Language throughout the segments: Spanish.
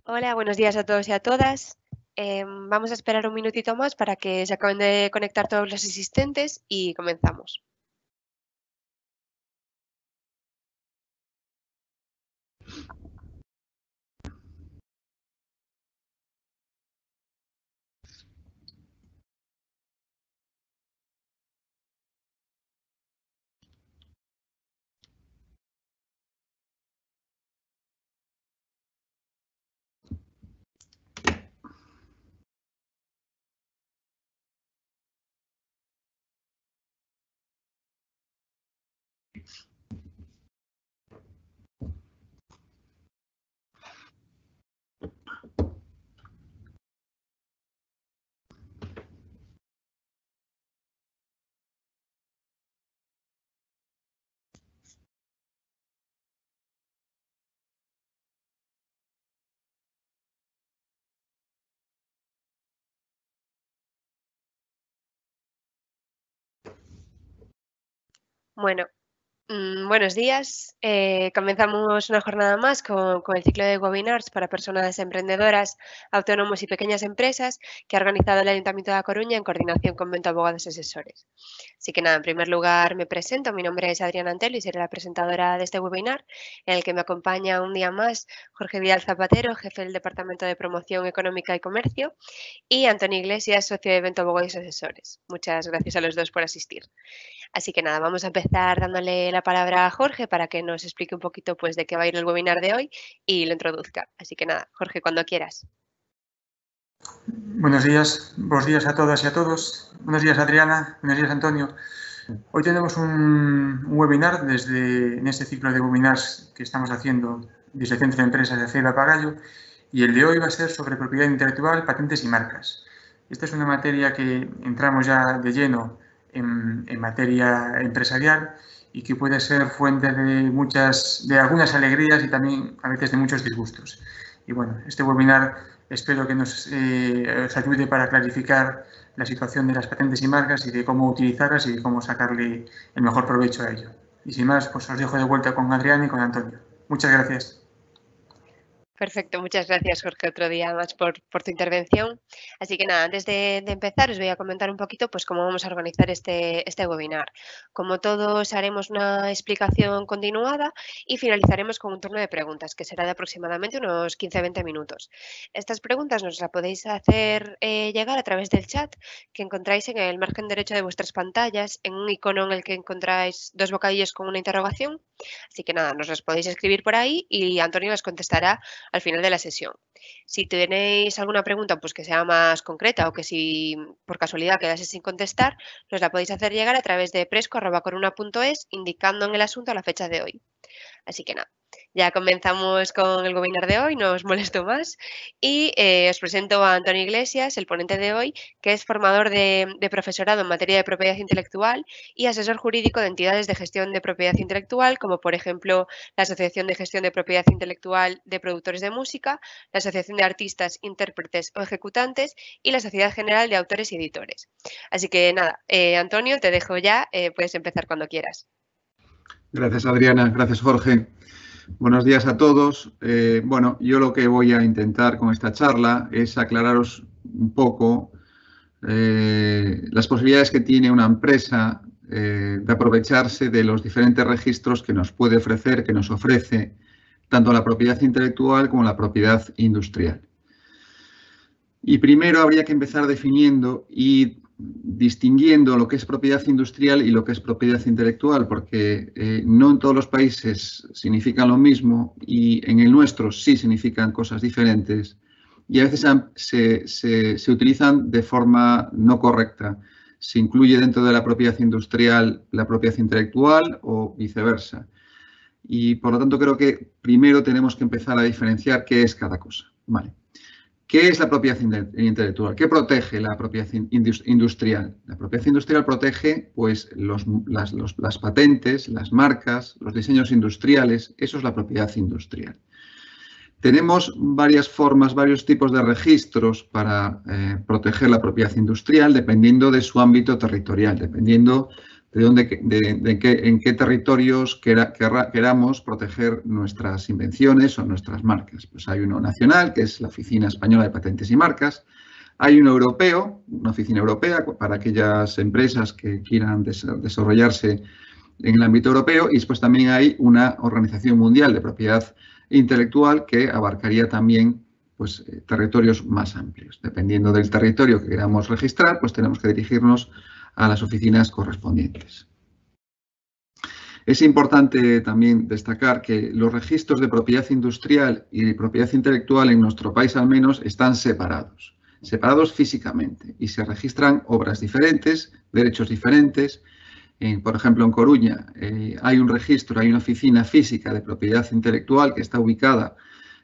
Hola, buenos días a todos y a todas. Vamos a esperar un minutito más para que se acaben de conectar todos los asistentes y comenzamos. Bueno, buenos días. Comenzamos una jornada más con el ciclo de webinars para personas emprendedoras, autónomos y pequeñas empresas que ha organizado el Ayuntamiento de A Coruña en coordinación con Vento Abogados Asesores. Así que nada, en primer lugar me presento. Mi nombre es Adriana Antelo y seré la presentadora de este webinar, en el que me acompaña un día más Jorge Vidal Zapatero, jefe del Departamento de Promoción Económica y Comercio, y Antonio Iglesias, socio de Vento Abogados Asesores. Muchas gracias a los dos por asistir. Así que nada, vamos a empezar dándole la palabra a Jorge para que nos explique un poquito pues, de qué va a ir el webinar de hoy y lo introduzca. Así que nada, Jorge, cuando quieras. Buenos días a todas y a todos. Buenos días, Adriana. Buenos días, Antonio. Hoy tenemos un webinar en este ciclo de webinars que estamos haciendo desde el Centro de Empresas de Ceiba Pagallo, y el de hoy va a ser sobre propiedad intelectual, patentes y marcas. Esta es una materia que entramos ya de lleno en materia empresarial y que puede ser fuente de algunas alegrías y también a veces de muchos disgustos. Y bueno, este webinar espero que os ayude para clarificar la situación de las patentes y marcas y de cómo utilizarlas y de cómo sacarle el mejor provecho a ello. Y sin más, pues os dejo de vuelta con Adrián y con Antonio. Muchas gracias. Perfecto, muchas gracias Jorge otro día más por tu intervención. Así que nada, antes de empezar os voy a comentar un poquito pues cómo vamos a organizar este webinar. Como todos haremos una explicación continuada y finalizaremos con un turno de preguntas que será de aproximadamente unos 15-20 minutos. Estas preguntas nos las podéis hacer llegar a través del chat que encontráis en el margen derecho de vuestras pantallas, en un icono en el que encontráis dos bocadillos con una interrogación. Así que nada, nos las podéis escribir por ahí y Antonio las contestará al final de la sesión. Si tenéis alguna pregunta pues que sea más concreta o que si por casualidad quedase sin contestar, nos la podéis hacer llegar a través de presco@coruna.es indicando en el asunto la fecha de hoy. Así que nada, ya comenzamos con el webinar de hoy, no os molesto más y os presento a Antonio Iglesias, el ponente de hoy, que es formador de profesorado en materia de propiedad intelectual y asesor jurídico de entidades de gestión de propiedad intelectual, como por ejemplo la Asociación de Gestión de Propiedad Intelectual de Productores de Música, la Asociación de Artistas, Intérpretes o Ejecutantes y la Sociedad General de Autores y Editores. Así que nada, Antonio, te dejo ya, puedes empezar cuando quieras. Gracias, Adriana. Gracias, Jorge. Buenos días a todos. Bueno, yo lo que voy a intentar con esta charla es aclararos un poco las posibilidades que tiene una empresa de aprovecharse de los diferentes registros que nos puede ofrecer, que nos ofrece tanto la propiedad intelectual como la propiedad industrial. Y primero habría que empezar definiendo y distinguiendo lo que es propiedad industrial y lo que es propiedad intelectual, porque no en todos los países significan lo mismo y en el nuestro sí significan cosas diferentes y a veces se utilizan de forma no correcta. Se incluye dentro de la propiedad industrial la propiedad intelectual o viceversa. Y por lo tanto creo que primero tenemos que empezar a diferenciar qué es cada cosa. Vale. ¿Qué es la propiedad intelectual? ¿Qué protege la propiedad industrial? La propiedad industrial protege pues, las patentes, las marcas, los diseños industriales. Eso es la propiedad industrial. Tenemos varias formas, varios tipos de registros para proteger la propiedad industrial dependiendo de su ámbito territorial, dependiendo en qué territorios queramos proteger nuestras invenciones o nuestras marcas. Pues hay uno nacional, que es la Oficina Española de Patentes y Marcas. Hay uno europeo, una oficina europea para aquellas empresas que quieran desarrollarse en el ámbito europeo, y después también hay una Organización Mundial de Propiedad Intelectual que abarcaría también pues, territorios más amplios. Dependiendo del territorio que queramos registrar, pues tenemos que dirigirnos a las oficinas correspondientes. Es importante también destacar que los registros de propiedad industrial y de propiedad intelectual en nuestro país al menos están separados físicamente, y se registran obras diferentes, derechos diferentes. Por ejemplo, en Coruña hay un registro, hay una oficina física de propiedad intelectual que está ubicada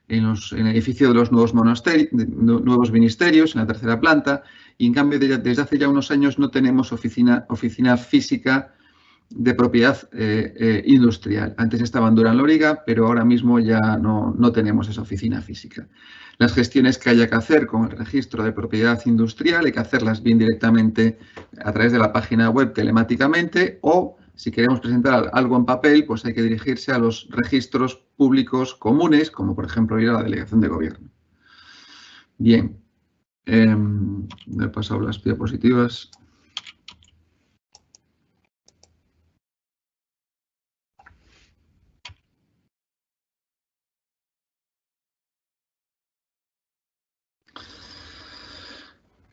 en el edificio de los nuevos ministerios, en la tercera planta, y en cambio desde hace ya unos años no tenemos oficina física de propiedad industrial. Antes estaba en Durán Loriga, pero ahora mismo ya no tenemos esa oficina física. Las gestiones que haya que hacer con el registro de propiedad industrial hay que hacerlas bien directamente a través de la página web telemáticamente, o si queremos presentar algo en papel, pues hay que dirigirse a los registros públicos comunes, como por ejemplo ir a la delegación de gobierno. Bien, he pasado las diapositivas.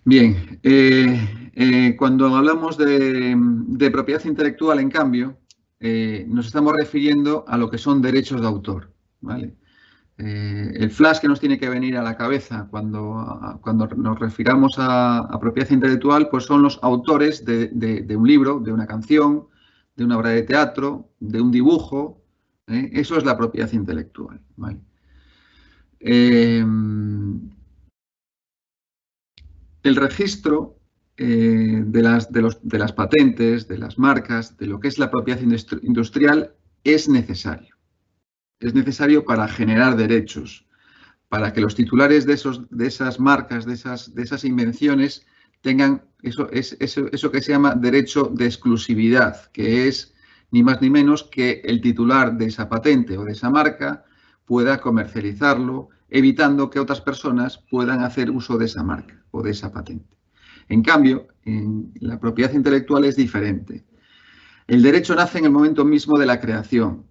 Bien, cuando hablamos de propiedad intelectual, en cambio, nos estamos refiriendo a lo que son derechos de autor, ¿vale? El flash que nos tiene que venir a la cabeza cuando nos refiramos a propiedad intelectual, pues son los autores de un libro, de una canción, de una obra de teatro, de un dibujo. Eso es la propiedad intelectual, ¿vale? El registro de las patentes, de las marcas, de lo que es la propiedad industrial es necesario. Es necesario para generar derechos, para que los titulares de esas marcas, de esas invenciones, tengan eso que se llama derecho de exclusividad, que es ni más ni menos que el titular de esa patente o de esa marca pueda comercializarlo, evitando que otras personas puedan hacer uso de esa marca o de esa patente. En cambio, en la propiedad intelectual es diferente. El derecho nace en el momento mismo de la creación.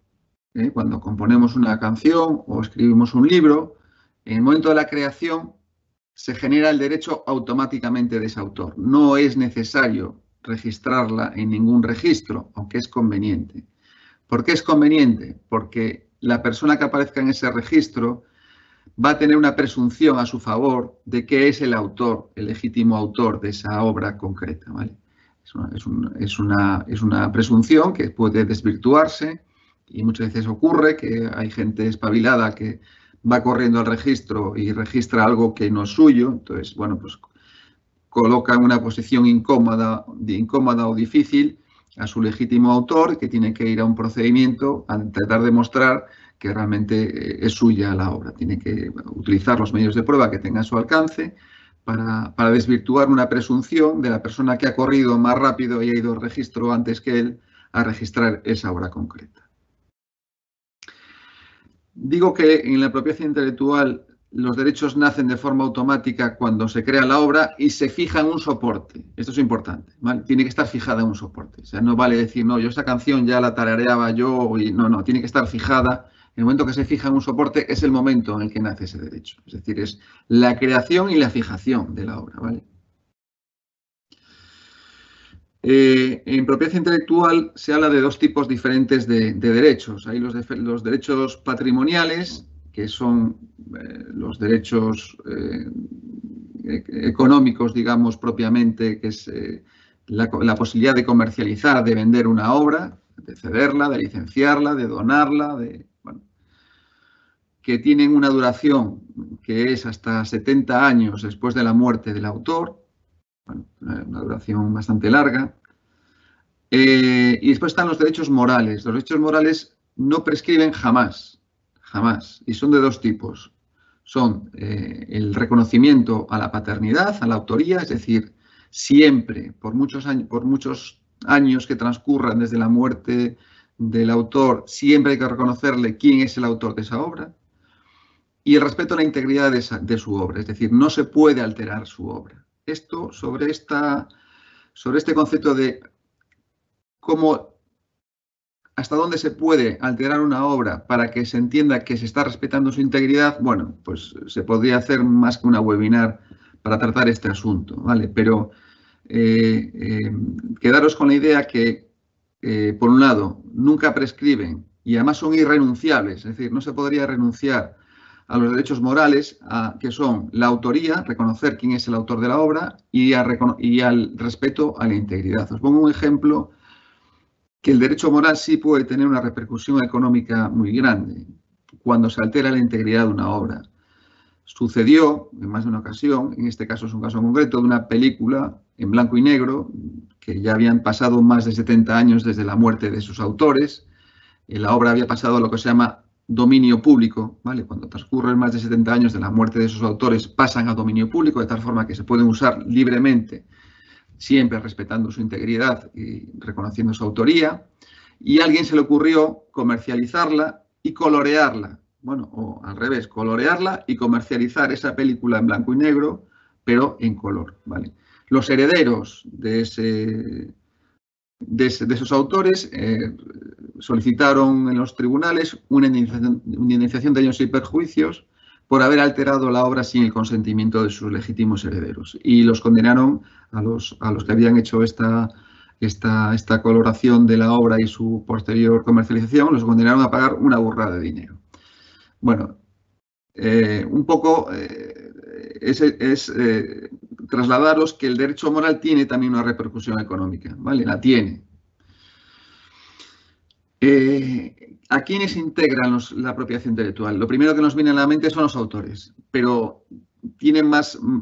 Cuando componemos una canción o escribimos un libro, en el momento de la creación se genera el derecho automáticamente de ese autor. No es necesario registrarla en ningún registro, aunque es conveniente. ¿Por qué es conveniente? Porque la persona que aparezca en ese registro va a tener una presunción a su favor de que es el autor, el legítimo autor de esa obra concreta, ¿vale? Es una presunción que puede desvirtuarse, y muchas veces ocurre que hay gente espabilada que va corriendo al registro y registra algo que no es suyo. Entonces, bueno, pues coloca en una posición incómoda o difícil a su legítimo autor, que tiene que ir a un procedimiento a tratar de demostrar que realmente es suya la obra. Tiene que utilizar los medios de prueba que tenga a su alcance para desvirtuar una presunción de la persona que ha corrido más rápido y ha ido al registro antes que él a registrar esa obra concreta. Digo que en la propiedad intelectual los derechos nacen de forma automática cuando se crea la obra y se fija en un soporte. Esto es importante, ¿vale? Tiene que estar fijada en un soporte. O sea, no vale decir, no, yo esta canción ya la tarareaba yo, y no, tiene que estar fijada. En el momento que se fija en un soporte es el momento en el que nace ese derecho. Es decir, es la creación y la fijación de la obra, ¿vale? En propiedad intelectual se habla de dos tipos diferentes de derechos. Hay los derechos patrimoniales, que son los derechos económicos, digamos, propiamente, que es la posibilidad de comercializar, de vender una obra, de cederla, de licenciarla, de donarla, que tienen una duración que es hasta 70 años después de la muerte del autor. Bueno, una duración bastante larga. Y después están los derechos morales. Los derechos morales no prescriben jamás, y son de dos tipos. Son el reconocimiento a la paternidad, a la autoría, es decir, siempre, por muchos años que transcurran desde la muerte del autor, siempre hay que reconocerle quién es el autor de esa obra. Y el respeto a la integridad de su obra, es decir, no se puede alterar su obra. Esto sobre este concepto de cómo, hasta dónde se puede alterar una obra para que se entienda que se está respetando su integridad, bueno, pues se podría hacer más que una webinar para tratar este asunto, ¿vale? Pero quedaros con la idea que, por un lado, nunca prescriben y además son irrenunciables, es decir, no se podría renunciar a los derechos morales, que son la autoría, reconocer quién es el autor de la obra, y al respeto a la integridad. Os pongo un ejemplo que el derecho moral sí puede tener una repercusión económica muy grande cuando se altera la integridad de una obra. Sucedió en más de una ocasión, en este caso es un caso concreto, de una película en blanco y negro, que ya habían pasado más de 70 años desde la muerte de sus autores. La obra había pasado a lo que se llama dominio público, ¿vale? Cuando transcurren más de 70 años de la muerte de sus autores, pasan a dominio público, de tal forma que se pueden usar libremente, siempre respetando su integridad y reconociendo su autoría, y a alguien se le ocurrió comercializarla y colorearla. Bueno, o al revés, colorearla y comercializar esa película en blanco y negro, pero en color, ¿vale? Los herederos de esos autores solicitaron en los tribunales una indemnización de daños y perjuicios por haber alterado la obra sin el consentimiento de sus legítimos herederos. Y los condenaron a los que habían hecho esta coloración de la obra y su posterior comercialización, los condenaron a pagar una burrada de dinero. Bueno, un poco es trasladaros que el derecho moral tiene también una repercusión económica, ¿vale? La tiene. ¿A quiénes integran la propiedad intelectual? Lo primero que nos viene a la mente son los autores, pero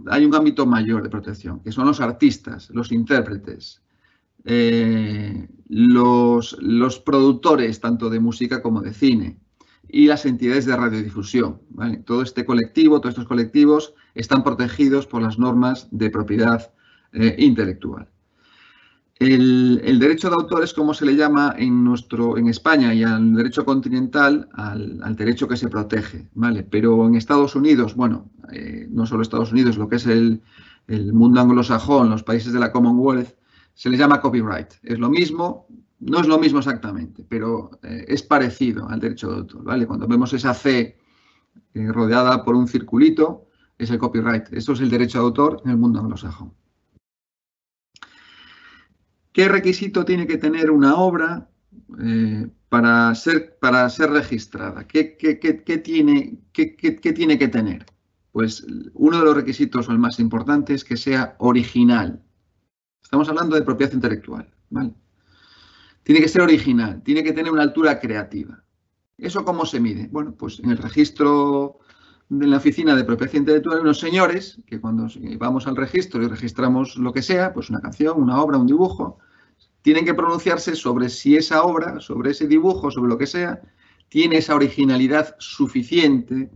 hay un ámbito mayor de protección, que son los artistas, los intérpretes, los productores tanto de música como de cine y las entidades de radiodifusión, ¿vale? Todo este colectivo, todos estos colectivos están protegidos por las normas de propiedad intelectual. El derecho de autor es como se le llama en España y al derecho continental al derecho que se protege, ¿vale? Pero en Estados Unidos, bueno, no solo Estados Unidos, lo que es el mundo anglosajón, los países de la Commonwealth, se les llama copyright. Es lo mismo, no es lo mismo exactamente, pero es parecido al derecho de autor, ¿vale? Cuando vemos esa C rodeada por un circulito, es el copyright. Esto es el derecho de autor en el mundo anglosajón. ¿Qué requisito tiene que tener una obra para ser registrada? ¿Qué tiene que tener? Pues uno de los requisitos, o el más importante, es que sea original. Estamos hablando de propiedad intelectual, ¿vale? Tiene que ser original, tiene que tener una altura creativa. ¿Eso cómo se mide? Bueno, pues en el registro de la oficina de propiedad intelectual, unos señores que cuando vamos al registro y registramos lo que sea, pues una canción, una obra, un dibujo, tienen que pronunciarse sobre si esa obra, sobre ese dibujo, sobre lo que sea, tiene esa originalidad suficiente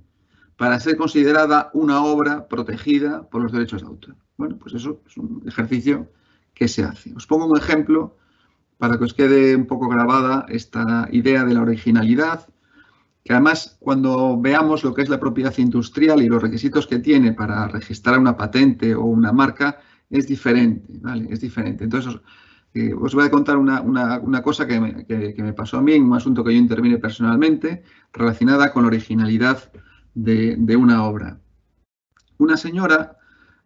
para ser considerada una obra protegida por los derechos de autor. Bueno, pues eso es un ejercicio que se hace. Os pongo un ejemplo para que os quede un poco grabada esta idea de la originalidad, que además cuando veamos lo que es la propiedad industrial y los requisitos que tiene para registrar una patente o una marca, es diferente, ¿vale? Es diferente. Entonces, os voy a contar una cosa que me pasó a mí en un asunto que yo intervine personalmente relacionada con la originalidad de una obra. Una señora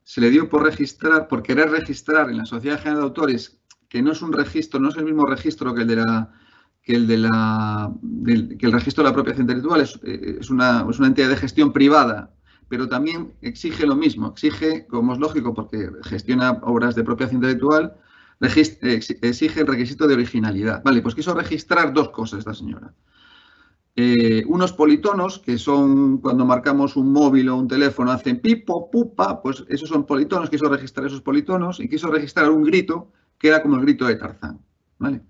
se le dio por querer registrar en la Sociedad General de Autores, que no es un registro, no es el mismo registro que el registro de la propiedad intelectual, es una entidad de gestión privada, pero también exige lo mismo, exige, como es lógico, porque gestiona obras de propiedad intelectual, exige el requisito de originalidad. Vale, pues quiso registrar dos cosas esta señora. Unos politonos, que son cuando marcamos un móvil o un teléfono, hacen pipo, pupa, pues esos son politonos, quiso registrar esos politonos y quiso registrar un grito que era como el grito de Tarzán, ¿vale?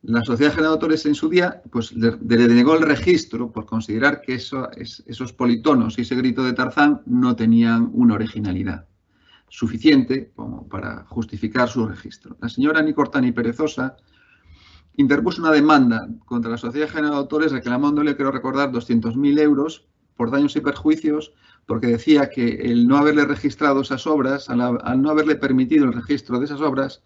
La Sociedad General de Autores en su día pues, le denegó el registro por considerar que esos politonos y ese grito de Tarzán no tenían una originalidad. suficiente como para justificar su registro. La señora Nicortani Perezosa interpuso una demanda contra la Sociedad General de Autores reclamándole, creo recordar, 200.000 euros por daños y perjuicios, porque decía que el no haberle registrado esas obras, al no haberle permitido el registro de esas obras,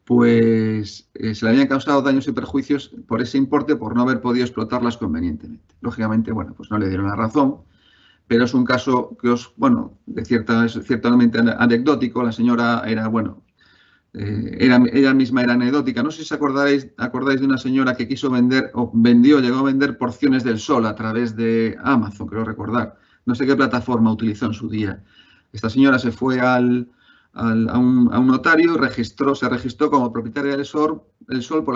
pues se le habían causado daños y perjuicios por ese importe por no haber podido explotarlas convenientemente. Lógicamente, bueno, pues no le dieron la razón, pero es un caso que ciertamente anecdótico. La señora era, bueno, ella misma era anecdótica. No sé si os acordáis de una señora que quiso vender o llegó a vender porciones del sol a través de Amazon, creo recordar. No sé qué plataforma utilizó en su día. Esta señora se fue a un notario, se registró como propietaria del sol por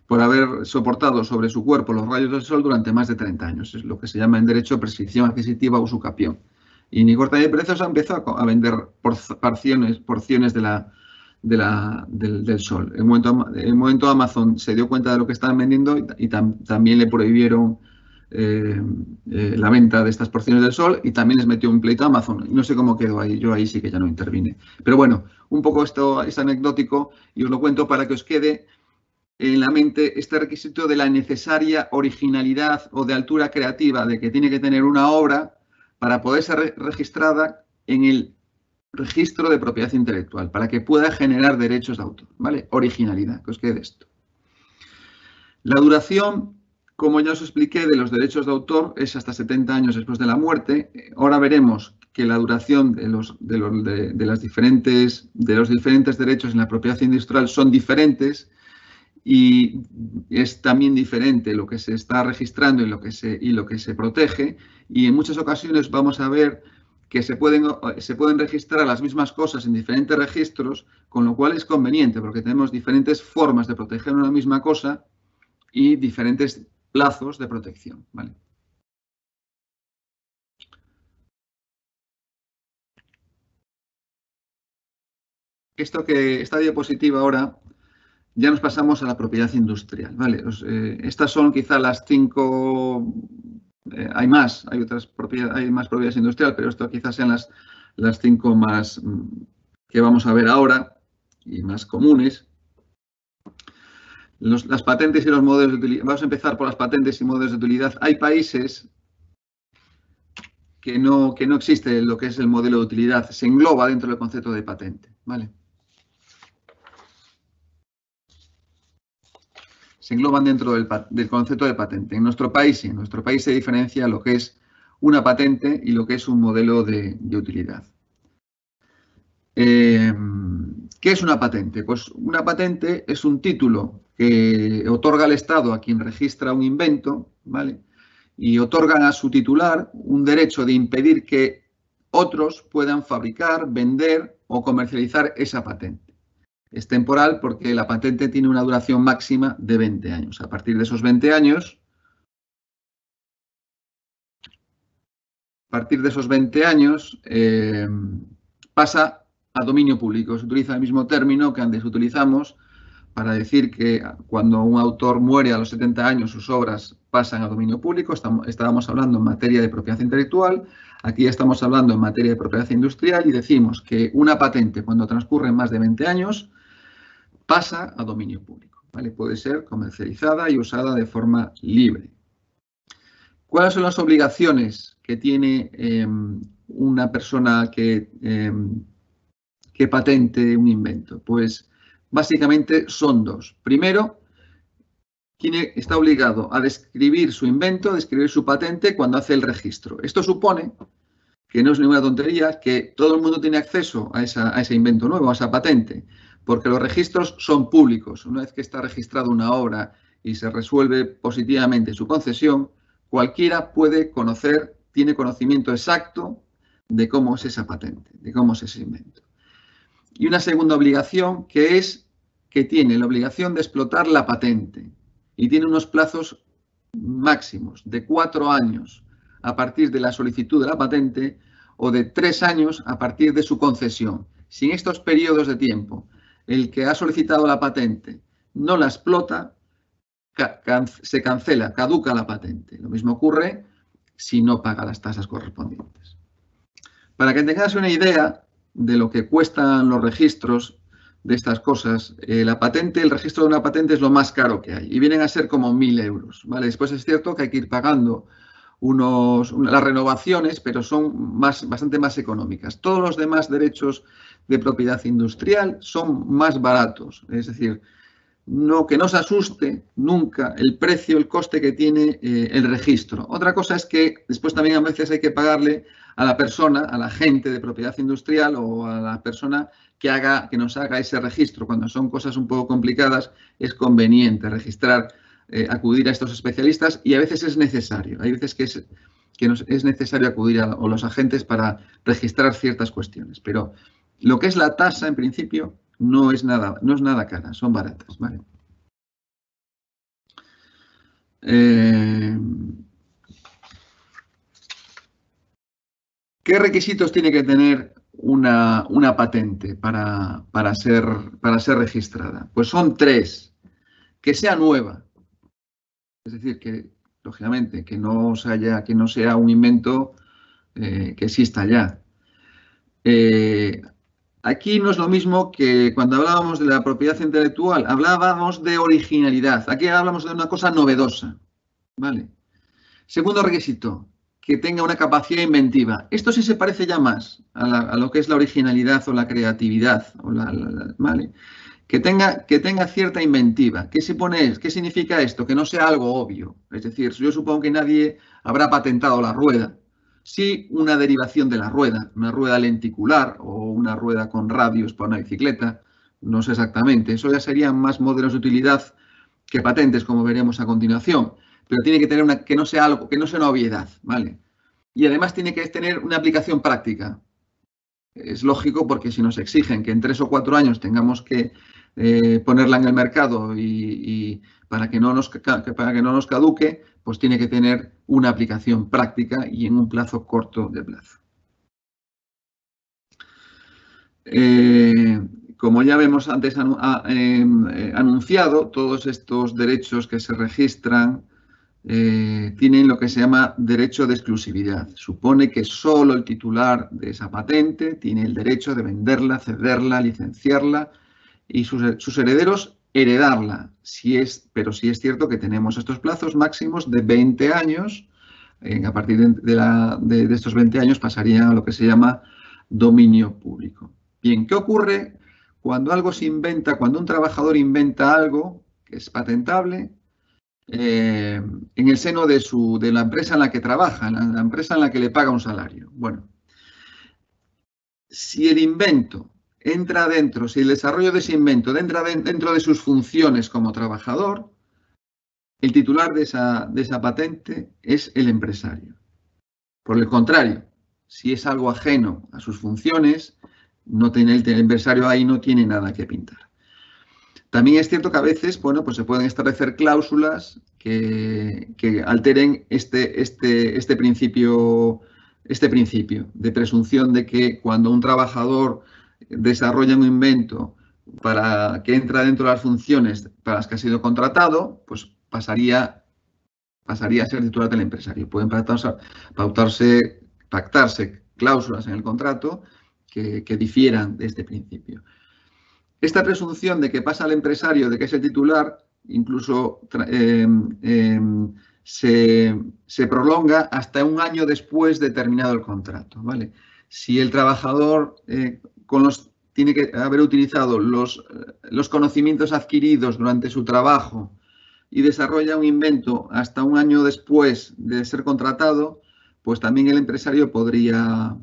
por haber soportado sobre su cuerpo los rayos del sol durante más de 30 años. Es lo que se llama en derecho prescripción adquisitiva o usucapión. Y Nicortani Perezosa empezó a vender porciones del sol. En un momento Amazon se dio cuenta de lo que estaban vendiendo y también le prohibieron la venta de estas porciones del sol y también les metió un pleito a Amazon. No sé cómo quedó ahí, yo ahí sí que ya no intervine. Pero bueno, un poco esto es anecdótico y os lo cuento para que os quede en la mente este requisito de la necesaria originalidad o de altura creativa de que tiene que tener una obra para poder ser registrada en el registro de propiedad intelectual, para que pueda generar derechos de autor, ¿vale? Originalidad, que os quede esto. La duración, como ya os expliqué, de los derechos de autor es hasta 70 años después de la muerte. Ahora veremos que la duración de los diferentes derechos en la propiedad industrial son diferentes y es también diferente lo que se está registrando y lo que se protege, y en muchas ocasiones vamos a ver que se pueden registrar las mismas cosas en diferentes registros, con lo cual es conveniente porque tenemos diferentes formas de proteger una misma cosa y diferentes plazos de protección, ¿vale? Esta diapositiva ahora, ya nos pasamos a la propiedad industrial, ¿vale? Estas son quizá las 5, hay más propiedades industriales, pero esto quizás sean las 5 más que vamos a ver ahora y más comunes. Las patentes y los modelos de utilidad. Vamos a empezar por las patentes y modelos de utilidad. Hay países que no existe lo que es el modelo de utilidad, se engloba dentro del concepto de patente, ¿vale? Se engloban dentro del concepto de patente. En nuestro país se diferencia lo que es una patente y lo que es un modelo de utilidad. ¿Qué es una patente? Pues una patente es un título que otorga el Estado a quien registra un invento, ¿vale? Y otorgan a su titular un derecho de impedir que otros puedan fabricar, vender o comercializar esa patente. Es temporal porque la patente tiene una duración máxima de 20 años. A partir de esos 20 años, pasa a dominio público. Se utiliza el mismo término que antes utilizamos para decir que cuando un autor muere a los 70 años, sus obras pasan a dominio público. Estábamos hablando en materia de propiedad intelectual, aquí estamos hablando en materia de propiedad industrial y decimos que una patente, cuando transcurren más de 20 años, pasa a dominio público, ¿vale? Puede ser comercializada y usada de forma libre. ¿Cuáles son las obligaciones que tiene una persona que patente un invento? Pues básicamente son 2. Primero, está obligado a describir su invento, a describir su patente cuando hace el registro. Esto supone, que no es ninguna tontería, que todo el mundo tiene acceso a ese invento nuevo, a esa patente, porque los registros son públicos. Una vez que está registrada una obra y se resuelve positivamente su concesión, cualquiera tiene conocimiento exacto de cómo es esa patente, de cómo es ese invento. Y una segunda obligación que es que tiene la obligación de explotar la patente y tiene unos plazos máximos de 4 años a partir de la solicitud de la patente o de 3 años a partir de su concesión. Si en estos periodos de tiempo el que ha solicitado la patente no la explota, se cancela, caduca la patente. Lo mismo ocurre si no paga las tasas correspondientes. Para que tengáis una idea de lo que cuestan los registros de estas cosas, el registro de una patente es lo más caro que hay y vienen a ser como 1.000 euros, ¿vale? Después es cierto que hay que ir pagando las renovaciones, pero son bastante más económicas. Todos los demás derechos de propiedad industrial son más baratos, es decir, que no se asuste nunca el precio, el coste que tiene el registro. Otra cosa es que después también a veces hay que pagarle a la persona, a la agente de propiedad industrial o a la persona que nos haga ese registro. Cuando son cosas un poco complicadas es conveniente registrar, acudir a estos especialistas y a veces es necesario. Hay veces que es necesario acudir a los agentes para registrar ciertas cuestiones. Pero lo que es la tasa, en principio, no es nada cara, son baratas, ¿vale? ¿Qué requisitos tiene que tener una patente para ser registrada? Pues son 3. Que sea nueva, es decir, que lógicamente que no sea un invento que exista ya. Aquí no es lo mismo que cuando hablábamos de la propiedad intelectual, hablábamos de originalidad. Aquí hablamos de una cosa novedosa, ¿vale? Segundo requisito, que tenga una capacidad inventiva. Esto sí se parece ya más a lo que es la originalidad o la creatividad, ¿vale? Que tenga cierta inventiva. ¿Qué significa esto? Que no sea algo obvio. Es decir, yo supongo que nadie habrá patentado la rueda. Sí, una derivación de la rueda, una rueda lenticular o una rueda con radios para una bicicleta, no sé exactamente. Eso ya serían más modelos de utilidad que patentes, como veremos a continuación. Pero tiene que tener que no sea una obviedad, ¿vale? Y además tiene que tener una aplicación práctica. Es lógico porque si nos exigen que en 3 o 4 años tengamos que ponerla en el mercado y para que no nos caduque, pues tiene que tener una aplicación práctica y en un plazo corto de plazo. Como ya vemos antes anunciado, todos estos derechos que se registran tienen lo que se llama derecho de exclusividad. Supone que solo el titular de esa patente tiene el derecho de venderla, cederla, licenciarla y sus herederos heredarla. Pero sí es cierto que tenemos estos plazos máximos de 20 años. A partir de estos 20 años pasaría a lo que se llama dominio público. Bien, ¿qué ocurre cuando algo se inventa, cuando un trabajador inventa algo que es patentable en el seno de la empresa en la que trabaja, en la empresa en la que le paga un salario? Bueno, si el invento entra dentro, si el desarrollo de ese invento entra dentro de sus funciones como trabajador, el titular de esa patente es el empresario. Por el contrario, si es algo ajeno a sus funciones, el empresario ahí no tiene nada que pintar. También es cierto que a veces, bueno, pues se pueden establecer cláusulas que alteren este principio de presunción de que cuando un trabajador desarrolla un invento para que entra dentro de las funciones para las que ha sido contratado, pues pasaría a ser titular del empresario. Pueden pactarse cláusulas en el contrato que difieran de este principio. Esta presunción de que pasa al empresario, de que es el titular, incluso se prolonga hasta un año después de terminado el contrato, ¿vale? Si el trabajador tiene que haber utilizado los conocimientos adquiridos durante su trabajo y desarrolla un invento hasta un año después de ser contratado, pues también el empresario podría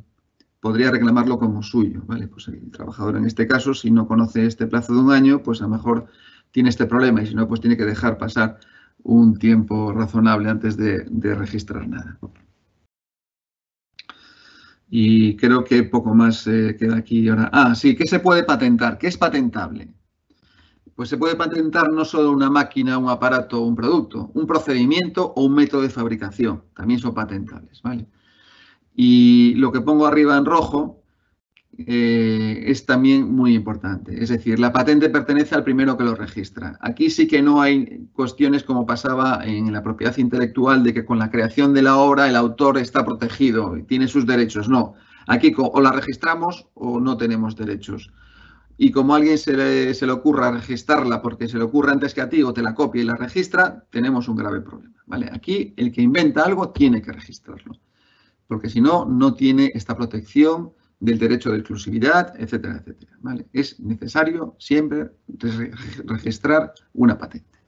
reclamarlo como suyo, ¿vale? Pues el trabajador en este caso, si no conoce este plazo de un año, pues a lo mejor tiene este problema y si no, pues tiene que dejar pasar un tiempo razonable antes de registrar nada. Y creo que poco más queda aquí ahora. Sí, ¿qué se puede patentar? ¿Qué es patentable? Pues se puede patentar no solo una máquina, un aparato o un producto, un procedimiento o un método de fabricación. También son patentables, ¿vale? Y lo que pongo arriba en rojo es también muy importante. Es decir, la patente pertenece al primero que lo registra. Aquí sí que no hay cuestiones como pasaba en la propiedad intelectual de que con la creación de la obra el autor está protegido y tiene sus derechos. No. Aquí o la registramos o no tenemos derechos. Y como a alguien se le ocurra registrarla porque se le ocurre antes que a ti o te la copia y la registra, tenemos un grave problema, ¿vale? Aquí el que inventa algo tiene que registrarlo, porque si no, no tiene esta protección del derecho de exclusividad, etcétera, etcétera, ¿vale? Es necesario siempre registrar una patente.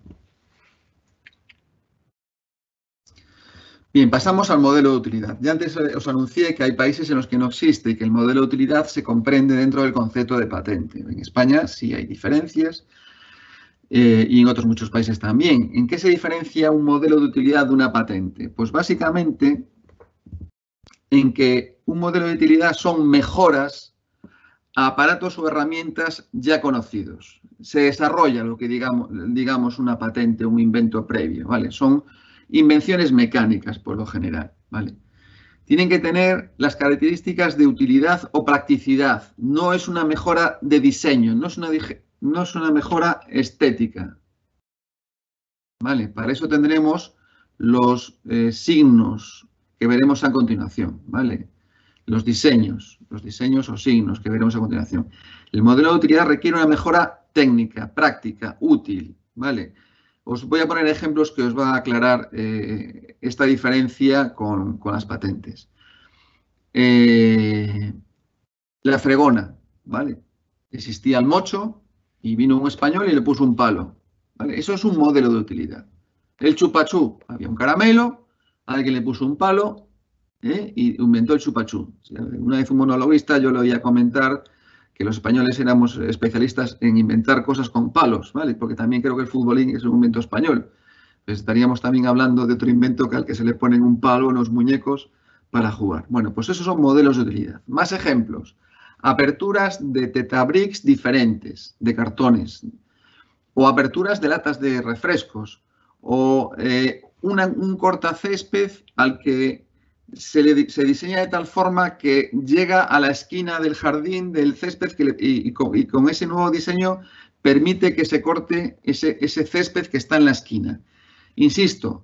Bien, pasamos al modelo de utilidad. Ya antes os anuncié que hay países en los que no existe y que el modelo de utilidad se comprende dentro del concepto de patente. En España sí hay diferencias y en otros muchos países también. ¿En qué se diferencia un modelo de utilidad de una patente? Pues básicamente en que un modelo de utilidad son mejoras a aparatos o herramientas ya conocidos. Se desarrolla lo que digamos una patente, un invento previo, ¿vale? Son invenciones mecánicas, por lo general, ¿vale? Tienen que tener las características de utilidad o practicidad. No es una mejora de diseño, no es una mejora estética, ¿vale? Para eso tendremos los signos que veremos a continuación, ¿vale? Los diseños o signos que veremos a continuación. El modelo de utilidad requiere una mejora técnica, práctica, útil, ¿vale? Os voy a poner ejemplos que os va a aclarar esta diferencia con las patentes. La fregona, ¿vale? Existía el mocho y vino un español y le puso un palo, ¿vale? Eso es un modelo de utilidad. El chupachú, había un caramelo, alguien le puso un palo y inventó el chupachú. Una vez un monologuista yo le oía comentar que los españoles éramos especialistas en inventar cosas con palos, ¿vale? Porque también creo que el futbolín es un invento español. Pues estaríamos también hablando de otro invento que al que se le ponen un palo en los muñecos para jugar. Bueno, pues esos son modelos de utilidad. Más ejemplos. Aperturas de tetabricks diferentes, de cartones, o aperturas de latas de refrescos, o un cortacésped al que se diseña de tal forma que llega a la esquina del jardín del césped y con ese nuevo diseño permite que se corte ese césped que está en la esquina. Insisto,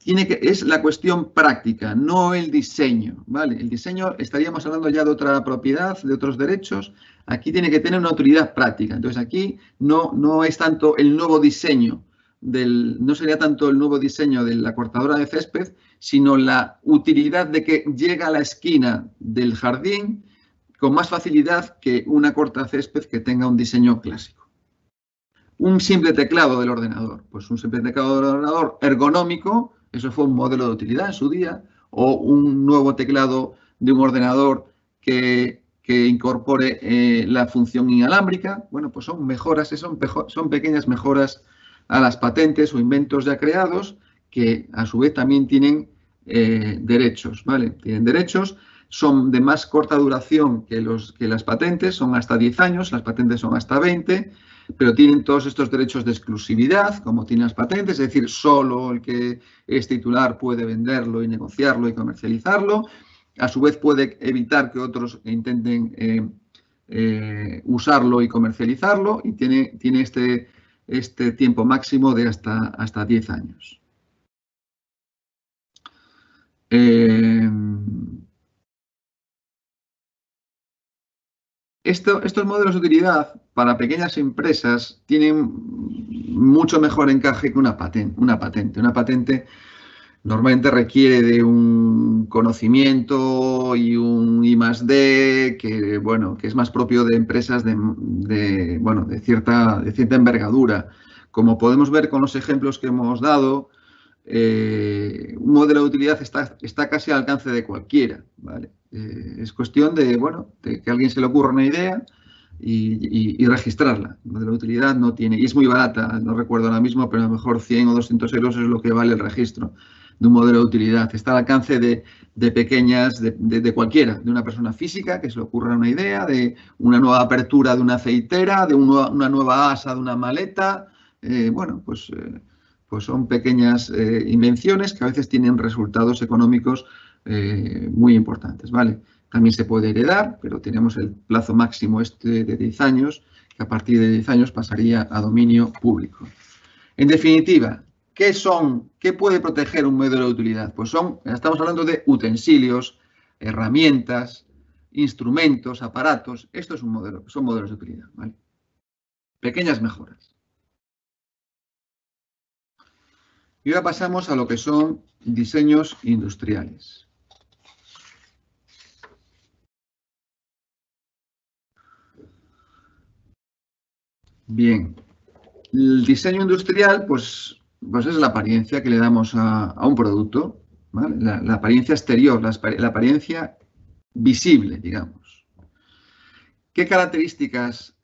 es la cuestión práctica, no el diseño, ¿vale? El diseño, estaríamos hablando ya de otra propiedad, de otros derechos. Aquí tiene que tener una utilidad práctica. Entonces aquí no es tanto el nuevo diseño, no sería tanto el nuevo diseño de la cortadora de césped, sino la utilidad de que llega a la esquina del jardín con más facilidad que una cortacésped que tenga un diseño clásico. Un simple teclado del ordenador, pues un simple teclado del ordenador ergonómico, eso fue un modelo de utilidad en su día, o un nuevo teclado de un ordenador que incorpore la función inalámbrica. Bueno, pues son mejoras, son pequeñas mejoras a las patentes o inventos ya creados que a su vez también tienen derechos, ¿vale? Tienen derechos, son de más corta duración que las patentes, son hasta 10 años, las patentes son hasta 20, pero tienen todos estos derechos de exclusividad, como tienen las patentes, es decir, solo el que es titular puede venderlo y negociarlo y comercializarlo. A su vez puede evitar que otros intenten usarlo y comercializarlo y tiene este tiempo máximo de hasta 10 años. Estos modelos de utilidad para pequeñas empresas tienen mucho mejor encaje que una patente. Una patente normalmente requiere de un conocimiento y un I+D que es más propio de empresas de cierta envergadura. Como podemos ver con los ejemplos que hemos dado, un modelo de utilidad está casi al alcance de cualquiera, ¿vale? Es cuestión de que a alguien se le ocurra una idea y registrarla. El modelo de utilidad no tiene, y es muy barata, no recuerdo ahora mismo, pero a lo mejor 100 o 200 euros es lo que vale el registro de un modelo de utilidad. Está al alcance de pequeñas, de cualquiera, de una persona física que se le ocurra una idea, de una nueva apertura de una aceitera, de una nueva asa de una maleta. Pues son pequeñas invenciones que a veces tienen resultados económicos muy importantes, ¿vale? También se puede heredar, pero tenemos el plazo máximo de 10 años, que a partir de 10 años pasaría a dominio público. En definitiva, ¿qué puede proteger un modelo de utilidad? Pues estamos hablando de utensilios, herramientas, instrumentos, aparatos. Esto es un modelo, son modelos de utilidad, ¿vale? Pequeñas mejoras. Y ahora pasamos a lo que son diseños industriales. Bien, el diseño industrial, pues es la apariencia que le damos a un producto, ¿vale? La apariencia exterior, la apariencia visible, digamos. ¿Qué características?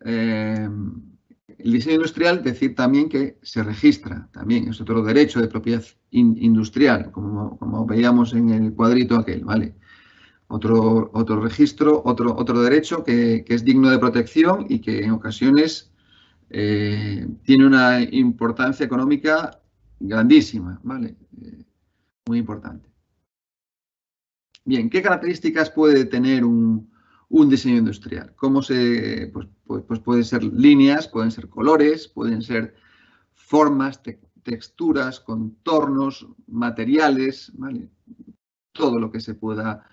El diseño industrial, decir también que se registra, también es otro derecho de propiedad industrial, como veíamos en el cuadrito aquel, ¿vale? Otro registro, otro derecho que es digno de protección y que en ocasiones tiene una importancia económica grandísima, ¿vale? Muy importante. Bien, ¿qué características puede tener un diseño industrial? ¿Cómo se, pues pueden ser líneas, pueden ser colores, pueden ser formas, texturas, contornos, materiales, ¿vale? Todo lo que se pueda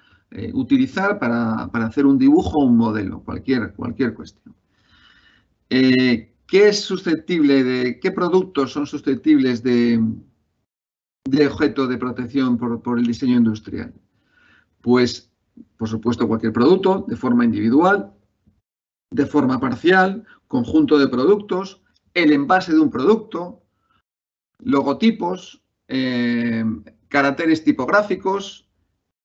utilizar para hacer un dibujo o un modelo, cualquier cuestión. ¿Qué es susceptible qué productos son susceptibles de objeto de protección por el diseño industrial? Pues, por supuesto, cualquier producto, de forma individual, de forma parcial, conjunto de productos, el envase de un producto, logotipos, caracteres tipográficos,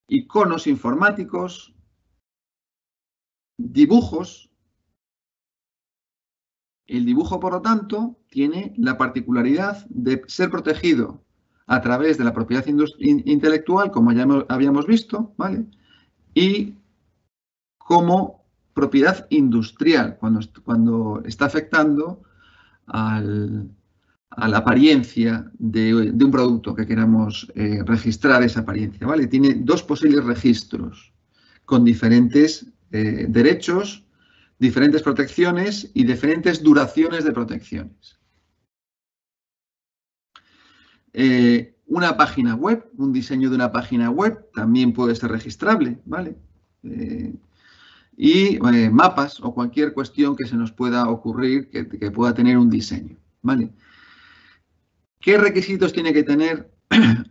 iconos informáticos, dibujos. El dibujo, por lo tanto, tiene la particularidad de ser protegido a través de la propiedad intelectual, como ya habíamos visto, ¿vale? Y como propiedad industrial, cuando está afectando a la apariencia de un producto que queramos registrar esa apariencia, ¿vale? Tiene dos posibles registros con diferentes derechos, diferentes protecciones y diferentes duraciones de protecciones. Una página web, un diseño de una página web también puede ser registrable, ¿vale? Y mapas o cualquier cuestión que se nos pueda ocurrir que pueda tener un diseño, ¿vale? ¿Qué requisitos tiene que tener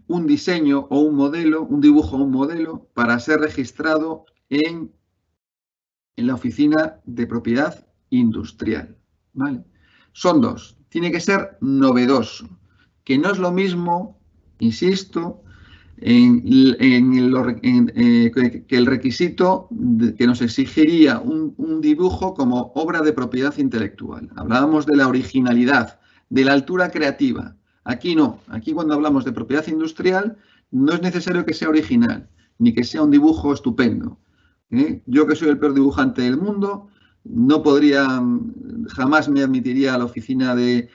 un diseño o un modelo, un dibujo o un modelo para ser registrado en la oficina de propiedad industrial, ¿vale? Son dos. Tiene que ser novedoso, que no es lo mismo, insisto, que el requisito que nos exigiría un dibujo como obra de propiedad intelectual. Hablábamos de la originalidad, de la altura creativa. Aquí no. Aquí cuando hablamos de propiedad industrial no es necesario que sea original, ni que sea un dibujo estupendo. Yo, que soy el peor dibujante del mundo, no podría, jamás me admitiría a la oficina de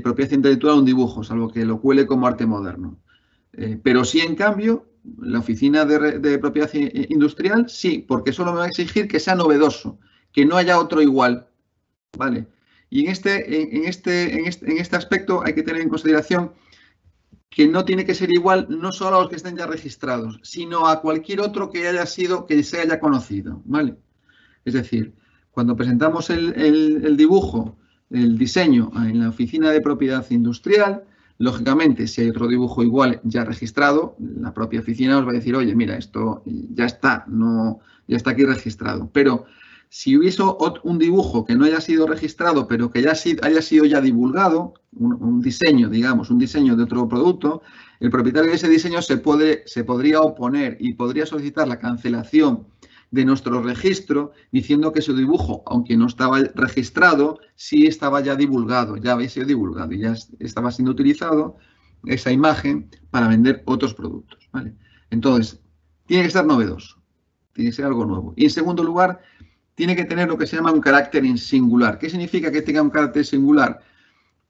propiedad intelectual un dibujo, salvo que lo cuele como arte moderno. Pero sí, en cambio, la oficina de propiedad industrial, sí, porque solo me va a exigir que sea novedoso, que no haya otro igual, ¿vale? Y en este aspecto hay que tener en consideración que no tiene que ser igual no solo a los que estén ya registrados, sino a cualquier otro que se haya conocido, ¿vale? Es decir, cuando presentamos el dibujo, el diseño en la oficina de propiedad industrial, lógicamente, si hay otro dibujo igual ya registrado, la propia oficina os va a decir, oye, mira, esto ya está, ya está aquí registrado. Pero si hubiese un dibujo que no haya sido registrado, pero que haya sido ya divulgado, un diseño, digamos, un diseño de otro producto, el propietario de ese diseño se podría oponer y podría solicitar la cancelación de nuestro registro, diciendo que su dibujo, aunque no estaba registrado, sí estaba ya divulgado, ya había sido divulgado y ya estaba siendo utilizado esa imagen para vender otros productos, ¿vale? Entonces, tiene que ser novedoso, tiene que ser algo nuevo. Y en segundo lugar, tiene que tener lo que se llama un carácter singular. ¿Qué significa que tenga un carácter singular?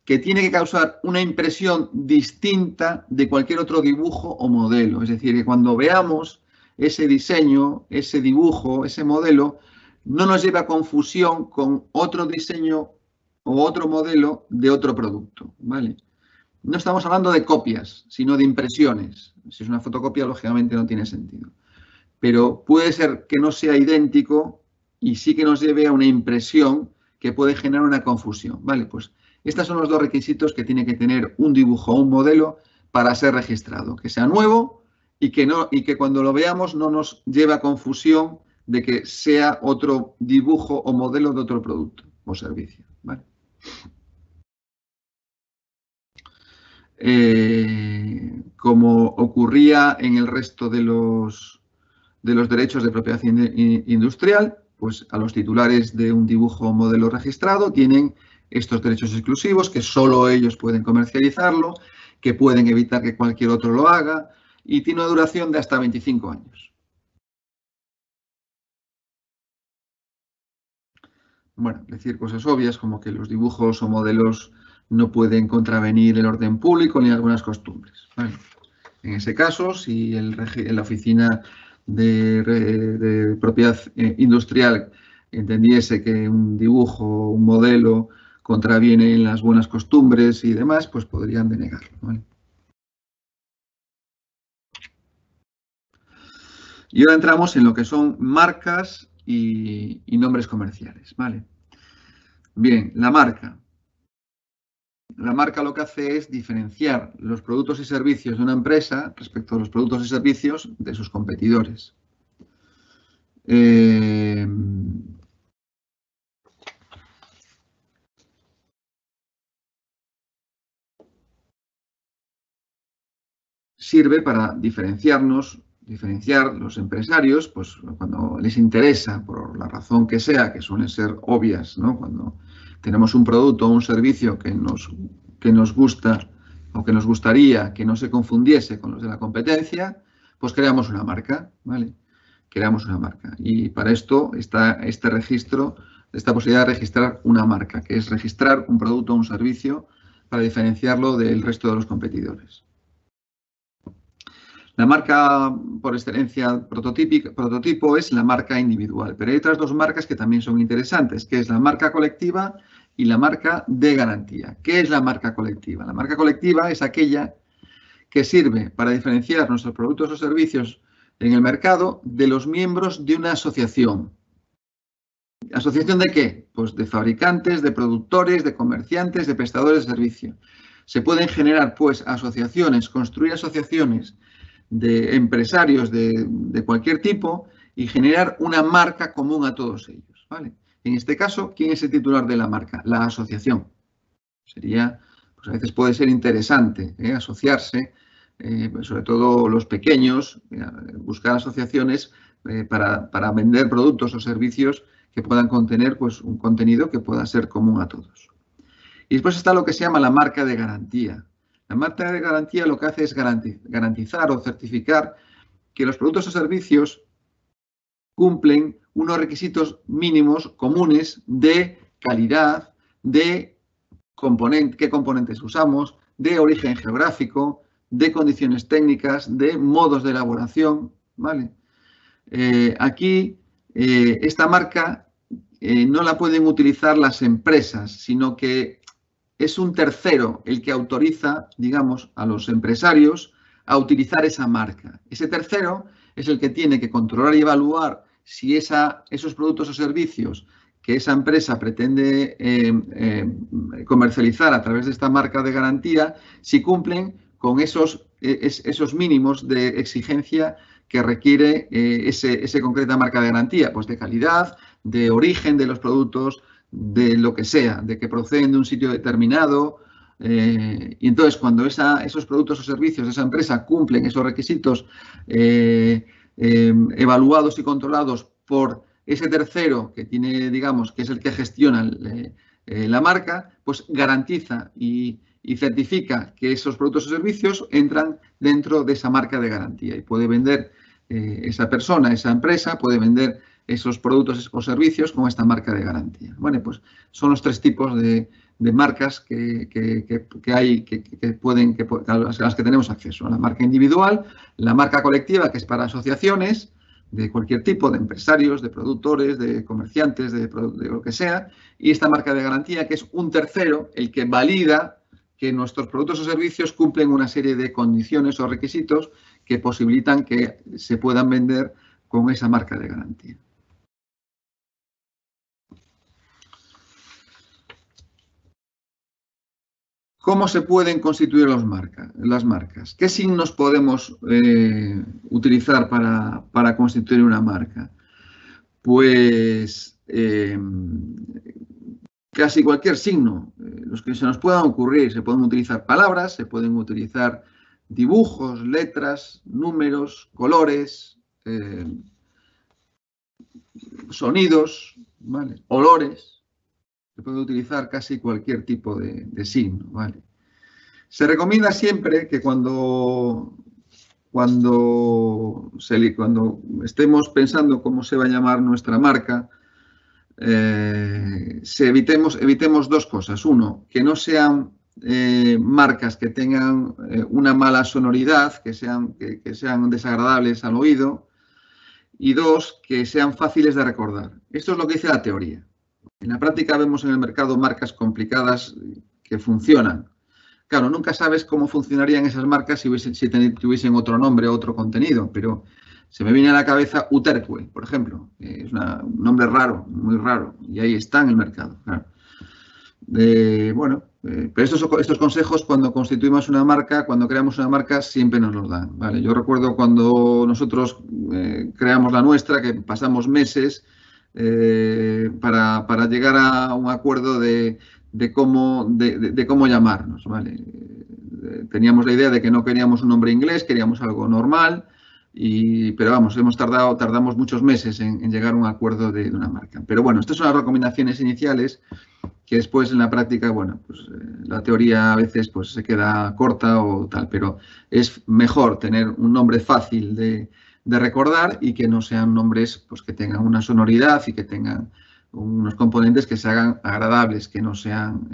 Que tiene que causar una impresión distinta de cualquier otro dibujo o modelo. Es decir, que cuando veamos ese diseño, ese dibujo, ese modelo, no nos lleve a confusión con otro diseño o otro modelo de otro producto, ¿vale? No estamos hablando de copias, sino de impresiones. Si es una fotocopia, lógicamente no tiene sentido. pero puede ser que no sea idéntico y sí que nos lleve a una impresión que puede generar una confusión. Vale, pues estos son los dos requisitos que tiene que tener un dibujo o un modelo para ser registrado, que sea nuevo y que cuando lo veamos no nos lleve a confusión de que sea otro dibujo o modelo de otro producto o servicio. ¿Vale? Como ocurría en el resto de los derechos de propiedad industrial, pues a los titulares de un dibujo o modelo registrado tienen estos derechos exclusivos, que solo ellos pueden comercializarlo, que pueden evitar que cualquier otro lo haga, y tiene una duración de hasta 25 años. Bueno, decir cosas obvias como que los dibujos o modelos no pueden contravenir el orden público ni algunas costumbres. ¿Vale? En ese caso, si la oficina de propiedad industrial entendiese que un dibujo o un modelo contraviene en las buenas costumbres y demás, pues podrían denegarlo. ¿Vale? Y ahora entramos en lo que son marcas y nombres comerciales. ¿Vale? Bien, la marca. La marca lo que hace es diferenciar los productos y servicios de una empresa respecto a los productos y servicios de sus competidores. Sirve para diferenciar los empresarios, pues cuando les interesa, por la razón que sea, que suelen ser obvias, ¿no? Cuando tenemos un producto o un servicio que nos gusta o que nos gustaría que no se confundiese con los de la competencia, pues creamos una marca, ¿vale? Creamos una marca. Y para esto está este registro, esta posibilidad de registrar una marca, que es registrar un producto o un servicio para diferenciarlo del resto de los competidores. La marca por excelencia prototipo es la marca individual, pero hay otras dos marcas que también son interesantes, que es la marca colectiva y la marca de garantía. ¿Qué es la marca colectiva? La marca colectiva es aquella que sirve para diferenciar nuestros productos o servicios en el mercado de los miembros de una asociación. ¿Asociación de qué? Pues de fabricantes, de productores, de comerciantes, de prestadores de servicio. Se pueden generar, pues, asociaciones, construir asociaciones de empresarios de cualquier tipo y generar una marca común a todos ellos, ¿vale? En este caso, ¿quién es el titular de la marca? La asociación. Sería, pues a veces puede ser interesante asociarse, sobre todo los pequeños, buscar asociaciones para vender productos o servicios que puedan contener, pues, un contenido que pueda ser común a todos. Y después está lo que se llama la marca de garantía. La marca de garantía lo que hace es garantizar o certificar que los productos o servicios cumplen unos requisitos mínimos comunes de calidad, de qué componentes usamos, de origen geográfico, de condiciones técnicas, de modos de elaboración, ¿vale? Aquí esta marca no la pueden utilizar las empresas, sino que es un tercero el que autoriza, digamos, a los empresarios a utilizar esa marca. Ese tercero es el que tiene que controlar y evaluar si esos productos o servicios que esa empresa pretende comercializar a través de esta marca de garantía, si cumplen con esos mínimos de exigencia que requiere esa concreta marca de garantía, pues de calidad, de origen de los productos, de lo que sea, de que proceden de un sitio determinado. Y entonces, cuando esos productos o servicios de esa empresa cumplen esos requisitos evaluados y controlados por ese tercero que tiene, digamos, que es el que gestiona la marca, pues garantiza y certifica que esos productos o servicios entran dentro de esa marca de garantía y puede vender esa persona, esa empresa, puede vender esos productos o servicios con esta marca de garantía. Bueno, pues son los tres tipos de marcas a las que tenemos acceso. La marca individual, la marca colectiva, que es para asociaciones de cualquier tipo, de empresarios, de productores, de comerciantes, de lo que sea, y esta marca de garantía, que es un tercero, el que valida que nuestros productos o servicios cumplen una serie de condiciones o requisitos que posibilitan que se puedan vender con esa marca de garantía. ¿Cómo se pueden constituir las marcas? ¿Qué signos podemos utilizar para constituir una marca? Pues casi cualquier signo, los que se nos puedan ocurrir. Se pueden utilizar palabras, se pueden utilizar dibujos, letras, números, colores, sonidos, ¿vale? Olores. Se puede utilizar casi cualquier tipo de signo, ¿vale? Se recomienda siempre que cuando estemos pensando cómo se va a llamar nuestra marca, evitemos dos cosas. Uno, que no sean marcas que tengan una mala sonoridad, que sean desagradables al oído. Y dos, que sean fáciles de recordar. Esto es lo que dice la teoría. En la práctica vemos en el mercado marcas complicadas que funcionan. Claro, nunca sabes cómo funcionarían esas marcas si tuviesen otro nombre o otro contenido, pero se me viene a la cabeza Uterque, por ejemplo. Es un nombre raro, muy raro, y ahí está en el mercado. Claro. Pero estos consejos cuando constituimos una marca, cuando creamos una marca, siempre nos los dan, ¿vale? Yo recuerdo cuando nosotros creamos la nuestra, que pasamos meses para llegar a un acuerdo de cómo llamarnos, ¿vale? Teníamos la idea de que no queríamos un nombre inglés, queríamos algo normal, pero vamos, tardamos muchos meses en llegar a un acuerdo de una marca. Pero bueno, estas son las recomendaciones iniciales que después en la práctica, bueno, pues la teoría a veces pues se queda corta o tal, pero es mejor tener un nombre fácil de recordar y que no sean nombres pues que tengan una sonoridad y que tengan unos componentes que se hagan agradables, que no sean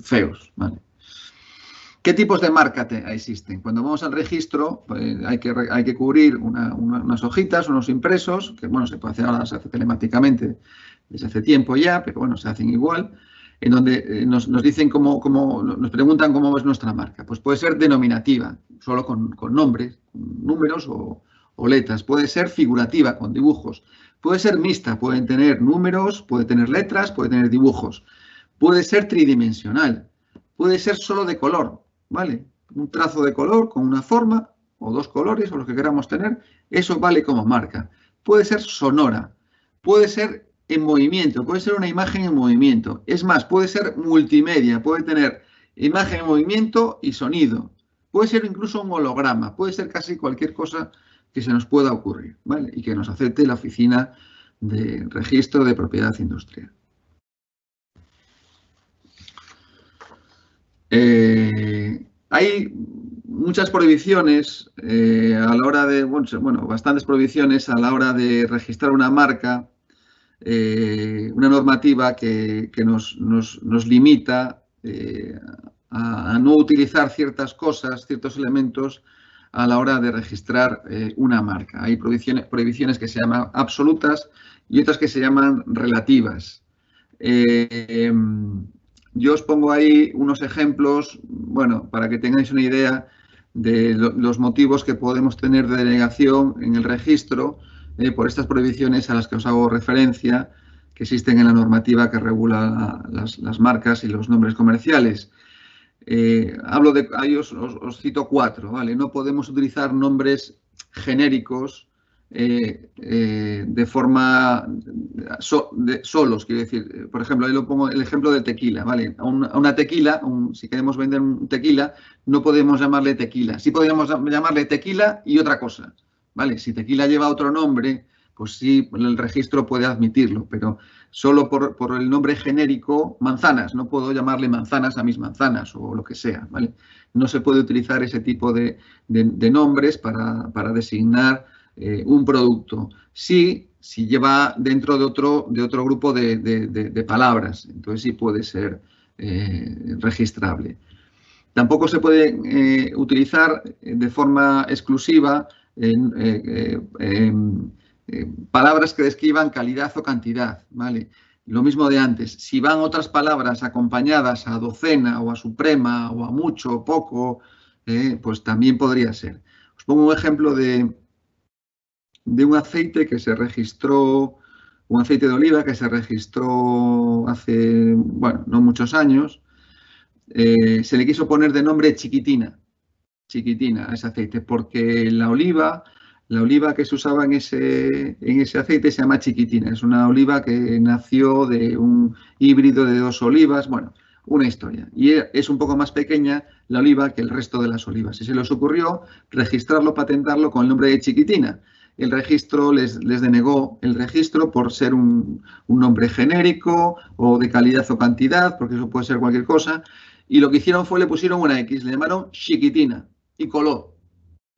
feos, ¿vale? ¿Qué tipos de marca existen? Cuando vamos al registro, pues hay que cubrir unas hojitas, unos impresos, que bueno, se puede hacer ahora, se hace telemáticamente desde hace tiempo ya, pero bueno, se hacen igual, en donde nos dicen nos preguntan cómo es nuestra marca. Pues puede ser denominativa, solo con nombres, con números o letras. Puede ser figurativa, con dibujos. Puede ser mixta, pueden tener números, puede tener letras, puede tener dibujos. Puede ser tridimensional, puede ser solo de color, ¿vale? Un trazo de color con una forma o dos colores o los que queramos tener, eso vale como marca. Puede ser sonora, puede ser en movimiento, puede ser una imagen en movimiento. Es más, puede ser multimedia, puede tener imagen en movimiento y sonido. Puede ser incluso un holograma, puede ser casi cualquier cosa que se nos pueda ocurrir, ¿vale? Y que nos acepte la Oficina de Registro de Propiedad Industrial. Hay muchas prohibiciones a la hora de, bueno, bastantes prohibiciones a la hora de registrar una marca. Una normativa que nos limita a no utilizar ciertas cosas, ciertos elementos a la hora de registrar una marca. Hay prohibiciones que se llaman absolutas y otras que se llaman relativas. Yo os pongo ahí unos ejemplos, bueno, para que tengáis una idea de los motivos que podemos tener de denegación en el registro por estas prohibiciones a las que os hago referencia, que existen en la normativa que regula las marcas y los nombres comerciales. Ahí os cito 4, ¿vale? No podemos utilizar nombres genéricos de forma solos, quiero decir. Por ejemplo, ahí lo pongo el ejemplo de tequila, ¿vale? A una tequila, si queremos vender un tequila, no podemos llamarle tequila. Sí podríamos llamarle tequila y otra cosa, ¿vale? Si tequila lleva otro nombre, pues sí, el registro puede admitirlo, pero solo por el nombre genérico, manzanas, no puedo llamarle manzanas a mis manzanas o lo que sea, ¿vale? No se puede utilizar ese tipo de nombres para designar un producto. Sí, si lleva dentro de otro grupo de palabras, entonces sí puede ser registrable. Tampoco se puede utilizar de forma exclusiva palabras que describan calidad o cantidad, ¿vale? Lo mismo de antes. Si van otras palabras acompañadas a docena o a suprema o a mucho o poco, pues también podría ser. Os pongo un ejemplo de de un aceite que se registró, un aceite de oliva que se registró hace, bueno, no muchos años. Se le quiso poner de nombre chiquitina a ese aceite, porque la oliva que se usaba en ese aceite se llama chiquitina. Es una oliva que nació de un híbrido de 2 olivas, bueno, una historia. Y es un poco más pequeña la oliva que el resto de las olivas. Y se les ocurrió registrarlo, patentarlo con el nombre de chiquitina. El registro les denegó el registro por ser un nombre genérico o de calidad o cantidad, porque eso puede ser cualquier cosa. Y lo que hicieron fue le pusieron una X, le llamaron chiquitina y coló,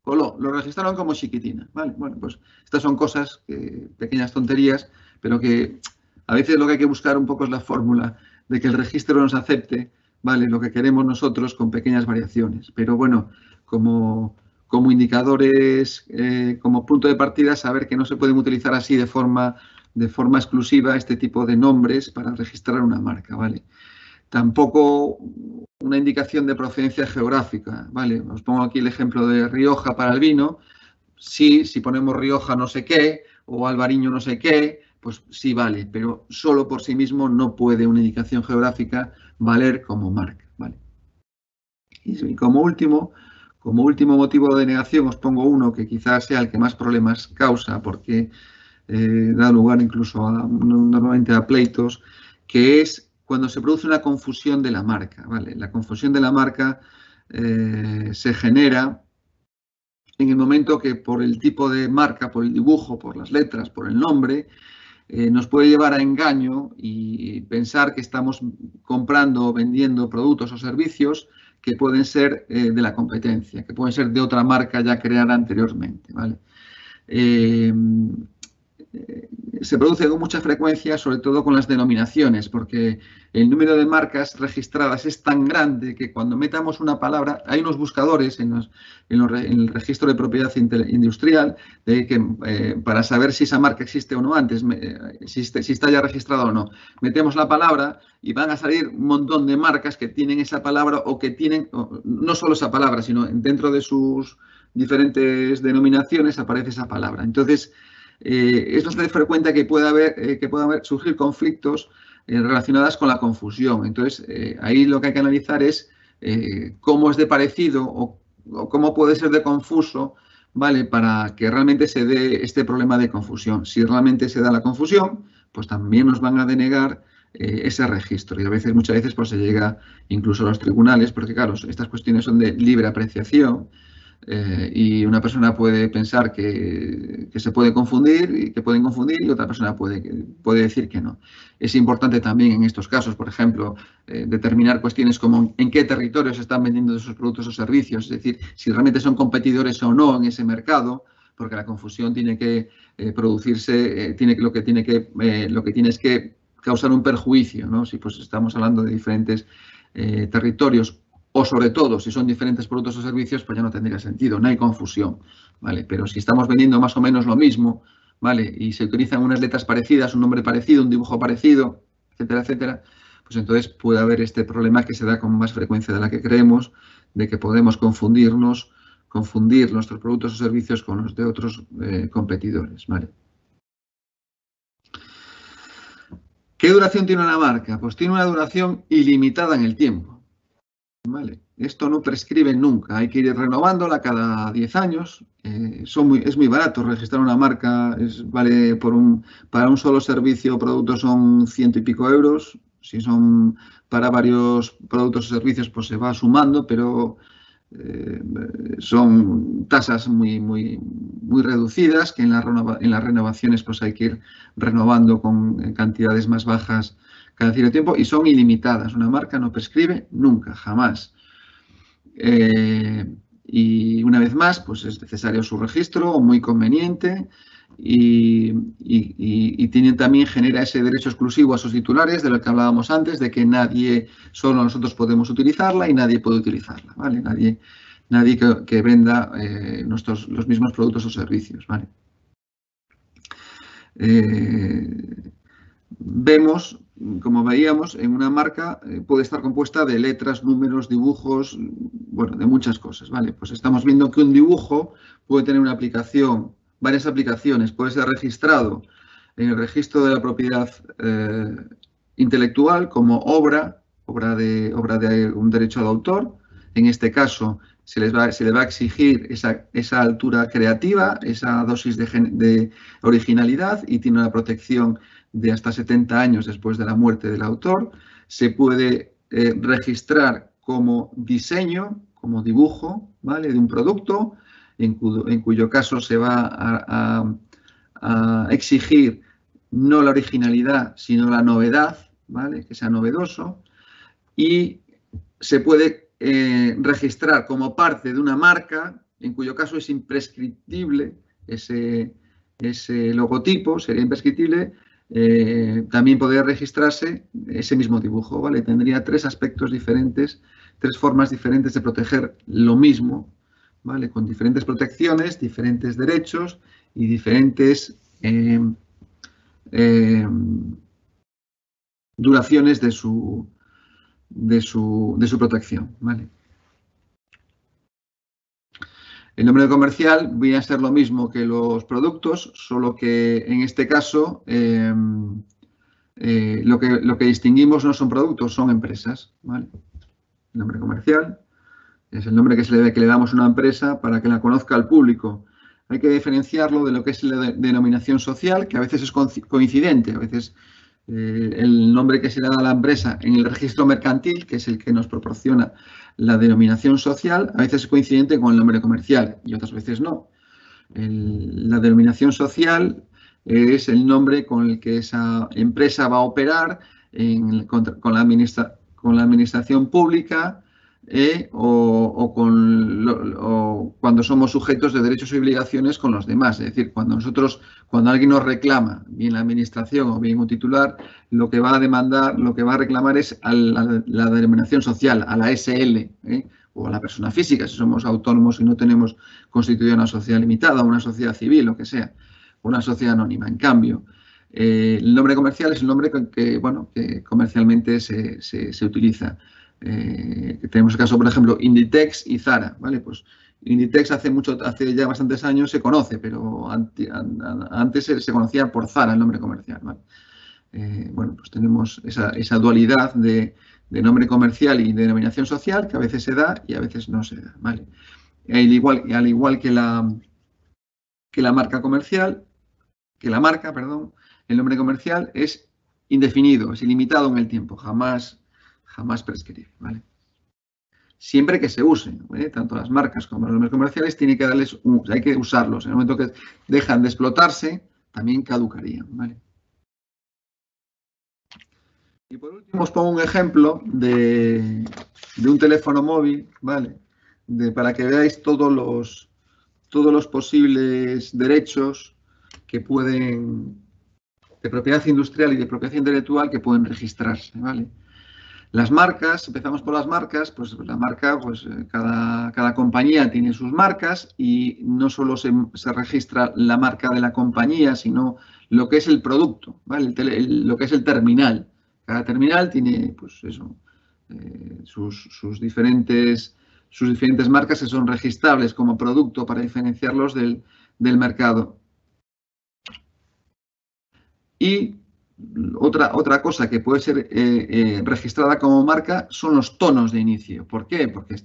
lo registraron como chiquitina, ¿vale? Bueno, pues estas son cosas, pequeñas tonterías, pero que a veces lo que hay que buscar un poco es la fórmula de que el registro nos acepte, ¿vale? Lo que queremos nosotros con pequeñas variaciones. Pero bueno, como indicadores, como punto de partida, saber que no se pueden utilizar así de forma exclusiva este tipo de nombres para registrar una marca, ¿vale? Tampoco una indicación de procedencia geográfica, ¿vale? Os pongo aquí el ejemplo de Rioja para el vino. Sí, si ponemos Rioja no sé qué o Albariño no sé qué, pues sí vale, pero solo por sí mismo no puede una indicación geográfica valer como marca, ¿vale? Y como último motivo de denegación os pongo uno que quizás sea el que más problemas causa, porque da lugar incluso normalmente a pleitos, que es cuando se produce una confusión de la marca, ¿vale? La confusión de la marca se genera en el momento que por el tipo de marca, por el dibujo, por las letras, por el nombre, nos puede llevar a engaño y pensar que estamos comprando o vendiendo productos o servicios que pueden ser de la competencia, que pueden ser de otra marca ya creada anteriormente, ¿vale? Se produce con mucha frecuencia, sobre todo con las denominaciones, porque el número de marcas registradas es tan grande que cuando metamos una palabra, hay unos buscadores en el registro de propiedad industrial para saber si esa marca existe o no antes, si está ya registrada o no. Metemos la palabra y van a salir un montón de marcas que tienen esa palabra o que tienen, no solo esa palabra, sino dentro de sus diferentes denominaciones aparece esa palabra. Entonces, es bastante frecuente que pueda surgir conflictos relacionados con la confusión. Entonces, ahí lo que hay que analizar es cómo es de parecido o cómo puede ser de confuso, ¿vale? Para que realmente se dé este problema de confusión. Si realmente se da la confusión, pues también nos van a denegar ese registro. Y muchas veces, pues se llega incluso a los tribunales, porque claro, estas cuestiones son de libre apreciación. Y una persona puede pensar que se puede confundir y que pueden confundir y otra persona puede decir que no. Es importante también en estos casos, por ejemplo, determinar cuestiones como en qué territorio se están vendiendo esos productos o servicios, es decir, si realmente son competidores o no en ese mercado, porque la confusión tiene que producirse, lo que tiene es que causar un perjuicio, ¿no? Si pues estamos hablando de diferentes territorios, o sobre todo, si son diferentes productos o servicios, pues ya no tendría sentido, no hay confusión, ¿vale? Pero si estamos vendiendo más o menos lo mismo, ¿vale? Y se utilizan unas letras parecidas, un nombre parecido, un dibujo parecido, etcétera, etcétera, pues entonces puede haber este problema que se da con más frecuencia de la que creemos, de que podemos confundir nuestros productos o servicios con los de otros competidores, ¿vale? ¿Qué duración tiene una marca? Pues tiene una duración ilimitada en el tiempo. Vale. Esto no prescribe nunca, hay que ir renovándola cada 10 años. Es muy barato registrar una marca, vale para un solo servicio o producto son 100 y pico euros. Si son para varios productos o servicios, pues se va sumando, pero son tasas muy reducidas que en las renovaciones pues hay que ir renovando con cantidades más bajas cada cierto tiempo y son ilimitadas. Una marca no prescribe nunca, jamás. Y una vez más, pues es necesario su registro, muy conveniente y también genera ese derecho exclusivo a sus titulares de lo que hablábamos antes, de que solo nosotros podemos utilizarla y nadie puede utilizarla, ¿vale? Nadie que venda los mismos productos o servicios, ¿vale? Vemos, como veíamos, en una marca puede estar compuesta de letras, números, dibujos, bueno, de muchas cosas, ¿vale? Pues estamos viendo que un dibujo puede tener una aplicación varias aplicaciones. Puede ser registrado en el registro de la propiedad intelectual como obra de un derecho de autor. En este caso, se le va a exigir esa altura creativa, esa dosis de originalidad, y tiene una protección de hasta 70 años después de la muerte del autor. Se puede registrar como diseño, como dibujo, ¿vale?, de un producto, en cuyo caso se va a exigir no la originalidad, sino la novedad, ¿vale?, que sea novedoso. Y se puede registrar como parte de una marca, en cuyo caso es imprescriptible ese logotipo, sería imprescriptible. También podría registrarse ese mismo dibujo, ¿vale? Tendría tres aspectos diferentes, tres formas diferentes de proteger lo mismo, ¿vale?, con diferentes protecciones, diferentes derechos y diferentes duraciones de su protección, ¿vale? El nombre comercial viene a ser lo mismo que los productos, solo que en este caso lo que distinguimos no son productos, son empresas, ¿vale? El nombre comercial es el nombre que le damos a una empresa para que la conozca al público. Hay que diferenciarlo de lo que es la denominación social, que a veces es coincidente, a veces el nombre que se le da a la empresa en el registro mercantil, que es el que nos proporciona la denominación social, a veces es coincidente con el nombre comercial y otras veces no. La denominación social es el nombre con el que esa empresa va a operar con la administración pública, o cuando somos sujetos de derechos y obligaciones con los demás. Es decir, cuando alguien nos reclama, bien la administración o bien un titular, lo que va a reclamar es a la denominación social, a la SL, o a la persona física, si somos autónomos y no tenemos constituida una sociedad limitada, una sociedad civil, lo que sea, una sociedad anónima. En cambio, el nombre comercial es el nombre que comercialmente se utiliza. Tenemos el caso, por ejemplo, Inditex y Zara, ¿vale? Pues Inditex hace ya bastantes años se conoce, pero antes se conocía por Zara el nombre comercial, ¿vale? Bueno, pues tenemos esa dualidad de nombre comercial y de denominación social, que a veces se da y a veces no se da, ¿vale? Al igual que la marca comercial, el nombre comercial es indefinido, es ilimitado en el tiempo, jamás prescribe, ¿vale? Siempre que se use, ¿vale? Tanto las marcas como los nombres comerciales hay que usarlos. En el momento que dejan de explotarse, también caducarían, ¿vale? Y por último os pongo un ejemplo de un teléfono móvil, ¿vale? Para que veáis todos los posibles derechos que de propiedad industrial y de propiedad intelectual que pueden registrarse, ¿vale? Las marcas, empezamos por las marcas, pues la marca, pues cada compañía tiene sus marcas y no solo se registra la marca de la compañía, sino lo que es el producto, ¿vale? Lo que es el terminal. Cada terminal tiene, pues eso, sus diferentes marcas que son registrables como producto para diferenciarlos del mercado. Y otra cosa que puede ser registrada como marca son los tonos de inicio. ¿Por qué? Porque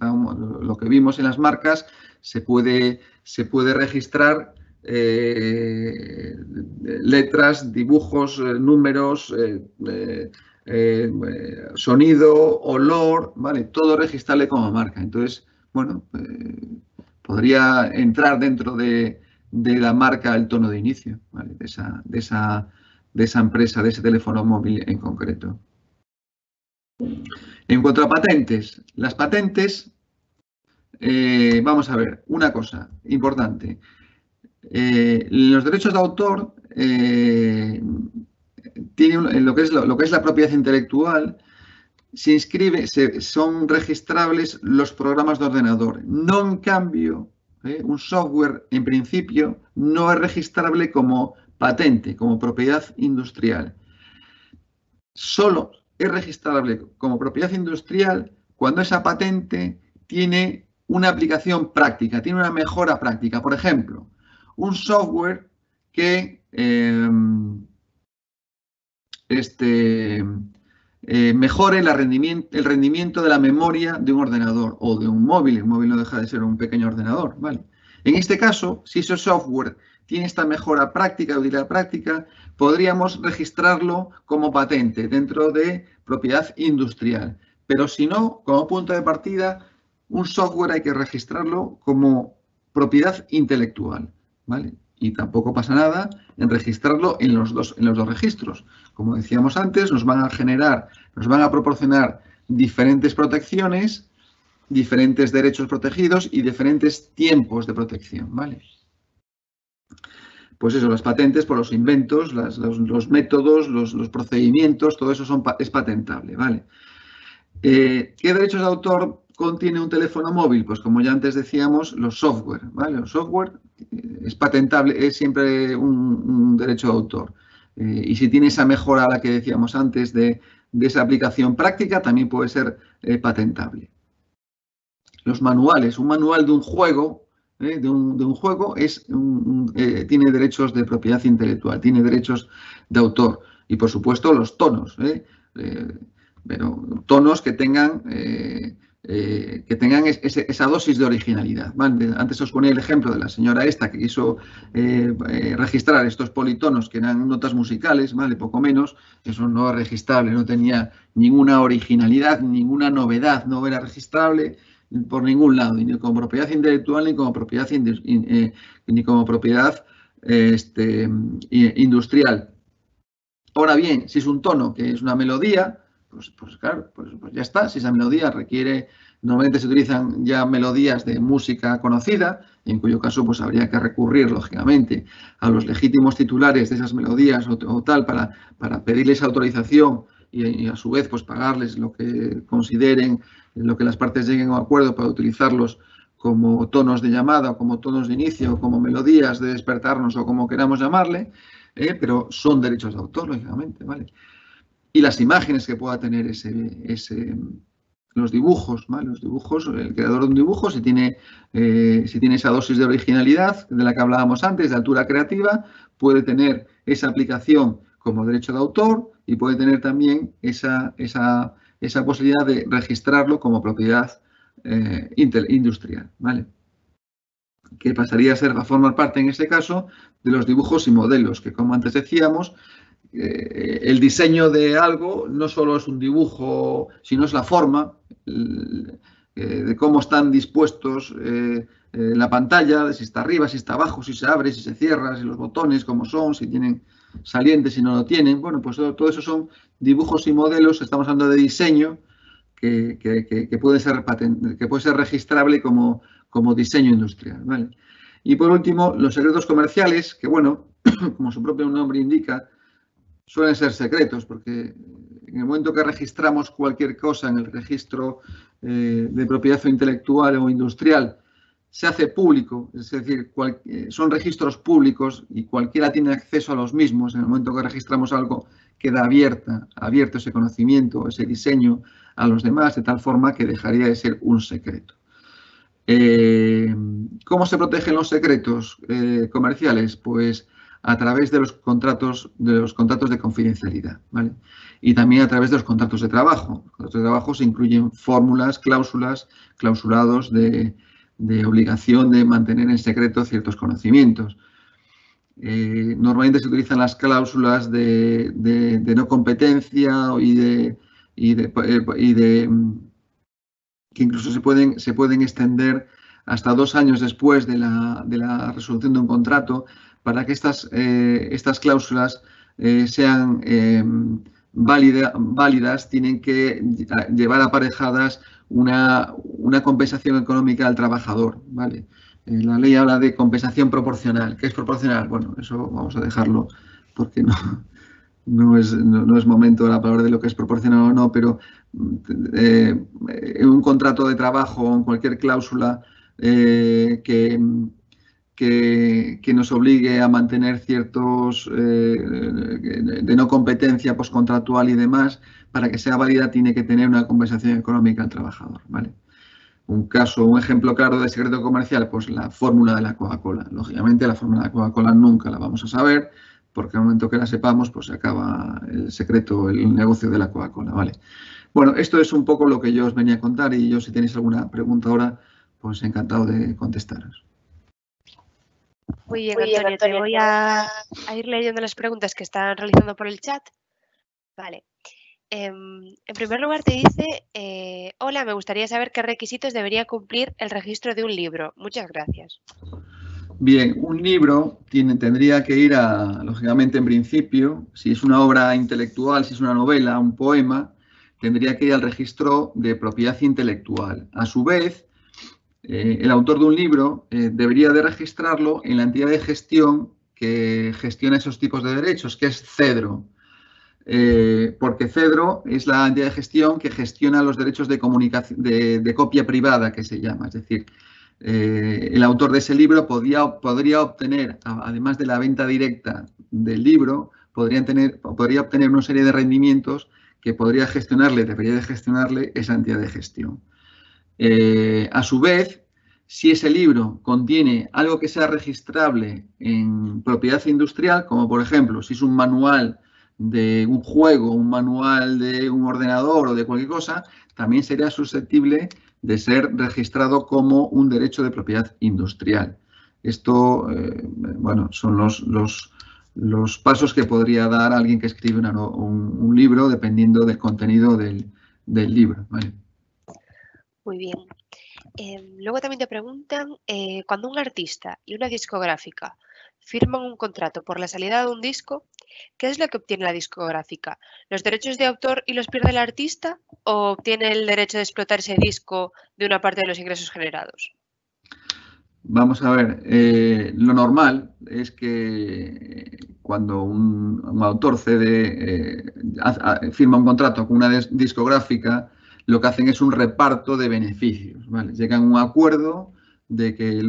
lo que vimos en las marcas se puede registrar letras, dibujos, números, sonido, olor, ¿vale? Todo registrable como marca. Entonces, bueno, podría entrar dentro de la marca el tono de inicio, ¿vale? De esa empresa, de ese teléfono móvil en concreto. En cuanto a patentes, las patentes, vamos a ver, una cosa importante. Los derechos de autor tienen lo que es la propiedad intelectual, son registrables los programas de ordenador. No, en cambio, un software, en principio, no es registrable como patente, como propiedad industrial. Solo es registrable como propiedad industrial cuando esa patente tiene una aplicación práctica, tiene una mejora práctica. Por ejemplo, un software que mejore el rendimiento de la memoria de un ordenador o de un móvil. El móvil no deja de ser un pequeño ordenador, ¿vale? En este caso, si ese software tiene esta mejora práctica, utilidad práctica, podríamos registrarlo como patente dentro de propiedad industrial. Pero si no, como punto de partida, un software hay que registrarlo como propiedad intelectual, ¿vale? Y tampoco pasa nada en registrarlo en los dos registros. Como decíamos antes, nos van a proporcionar diferentes protecciones, diferentes derechos protegidos y diferentes tiempos de protección, ¿vale? Pues eso, las patentes por los inventos, los métodos, los procedimientos, todo eso es patentable, ¿vale? ¿Qué derechos de autor contiene un teléfono móvil? Pues como ya antes decíamos, los software, ¿vale? Los software es patentable, es siempre un derecho de autor. Y si tiene esa mejora a la que decíamos antes de esa aplicación práctica, también puede ser patentable. Los manuales, un manual de un juego, de un juego tiene derechos de propiedad intelectual, tiene derechos de autor. Y por supuesto los tonos, pero tonos que tengan esa dosis de originalidad, ¿vale? Antes os ponía el ejemplo de la señora esta que quiso registrar estos politonos que eran notas musicales, ¿vale? Poco menos. Eso no es registrable, no tenía ninguna originalidad, ninguna novedad, no era registrable por ningún lado, ni como propiedad intelectual, ni como propiedad industrial. Ahora bien, si es un tono que es una melodía, pues claro, pues ya está. Si esa melodía requiere, normalmente se utilizan ya melodías de música conocida, en cuyo caso pues habría que recurrir, lógicamente, a los legítimos titulares de esas melodías o tal para pedirles autorización y a su vez pues pagarles lo que consideren, lo que las partes lleguen a un acuerdo para utilizarlos como tonos de llamada, o como tonos de inicio, o como melodías de despertarnos o como queramos llamarle, pero son derechos de autor, lógicamente, ¿vale? Y las imágenes que pueda tener los dibujos, ¿vale? Los dibujos, el creador de un dibujo, si tiene esa dosis de originalidad de la que hablábamos antes, de altura creativa, puede tener esa aplicación como derecho de autor y puede tener también esa posibilidad de registrarlo como propiedad industrial, ¿vale? Que pasaría a formar parte, en este caso, de los dibujos y modelos, que como antes decíamos, el diseño de algo no solo es un dibujo, sino es la forma de cómo están dispuestos la pantalla, de si está arriba, si está abajo, si se abre, si se cierra, si los botones cómo son, si tienen salientes, si no lo tienen. Bueno, pues todo eso son dibujos y modelos. Estamos hablando de diseño que puede ser registrable como diseño industrial, ¿vale? Y por último, los secretos comerciales, que bueno, como su propio nombre indica, suelen ser secretos, porque en el momento que registramos cualquier cosa en el registro de propiedad intelectual o industrial, se hace público, es decir, son registros públicos y cualquiera tiene acceso a los mismos. En el momento que registramos algo, queda abierto ese conocimiento, ese diseño a los demás, de tal forma que dejaría de ser un secreto. ¿Cómo se protegen los secretos comerciales? Pues a través de los contratos de confidencialidad, ¿vale? Y también a través de los contratos de trabajo. Los contratos de trabajo se incluyen fórmulas, cláusulas, clausulados de obligación de mantener en secreto ciertos conocimientos. Normalmente se utilizan las cláusulas de no competencia que incluso se pueden extender hasta 2 años después de la resolución de un contrato, para que estas cláusulas sean válidas. Tienen que llevar aparejadas una compensación económica al trabajador, ¿vale? La ley habla de compensación proporcional. ¿Qué es proporcional? Bueno, eso vamos a dejarlo porque no es momento de hablar de lo que es proporcional o no, pero en un contrato de trabajo o en cualquier cláusula que nos obligue a mantener ciertos de no competencia postcontractual y demás, para que sea válida tiene que tener una compensación económica al trabajador, ¿vale? Un ejemplo claro de secreto comercial, pues la fórmula de la Coca-Cola. Lógicamente, la fórmula de la Coca-Cola nunca la vamos a saber, porque al momento que la sepamos, pues se acaba el secreto, el negocio de la Coca-Cola, ¿vale? Bueno, esto es un poco lo que yo os venía a contar y yo, si tenéis alguna pregunta ahora, pues encantado de contestaros. Muy bien, Antonio, te voy a ir leyendo las preguntas que están realizando por el chat. Vale. En primer lugar te dice, hola, me gustaría saber qué requisitos debería cumplir el registro de un libro. Muchas gracias. Bien, un libro tendría que ir lógicamente, en principio, si es una obra intelectual, si es una novela, un poema, tendría que ir al registro de propiedad intelectual. A su vez, el autor de un libro debería de registrarlo en la entidad de gestión que gestiona esos tipos de derechos, que es CEDRO. Porque CEDRO es la entidad de gestión que gestiona los derechos de comunicación, de copia privada, que se llama. Es decir, el autor de ese libro podría obtener, además de la venta directa del libro, podría obtener una serie de rendimientos que debería de gestionarle esa entidad de gestión. A su vez, si ese libro contiene algo que sea registrable en propiedad industrial, como por ejemplo, si es un manual de un juego, un manual de un ordenador o de cualquier cosa, también sería susceptible de ser registrado como un derecho de propiedad industrial. Esto, bueno, son los pasos que podría dar alguien que escribe un libro dependiendo del contenido del libro, ¿vale? Muy bien. Luego también te preguntan, cuando un artista y una discográfica firman un contrato por la salida de un disco, ¿qué es lo que obtiene la discográfica? ¿Los derechos de autor y los pierde el artista o obtiene el derecho de explotar ese disco de una parte de los ingresos generados? Vamos a ver, lo normal es que cuando un autor firma un contrato con una discográfica, lo que hacen es un reparto de beneficios, ¿vale? Llegan a un acuerdo de que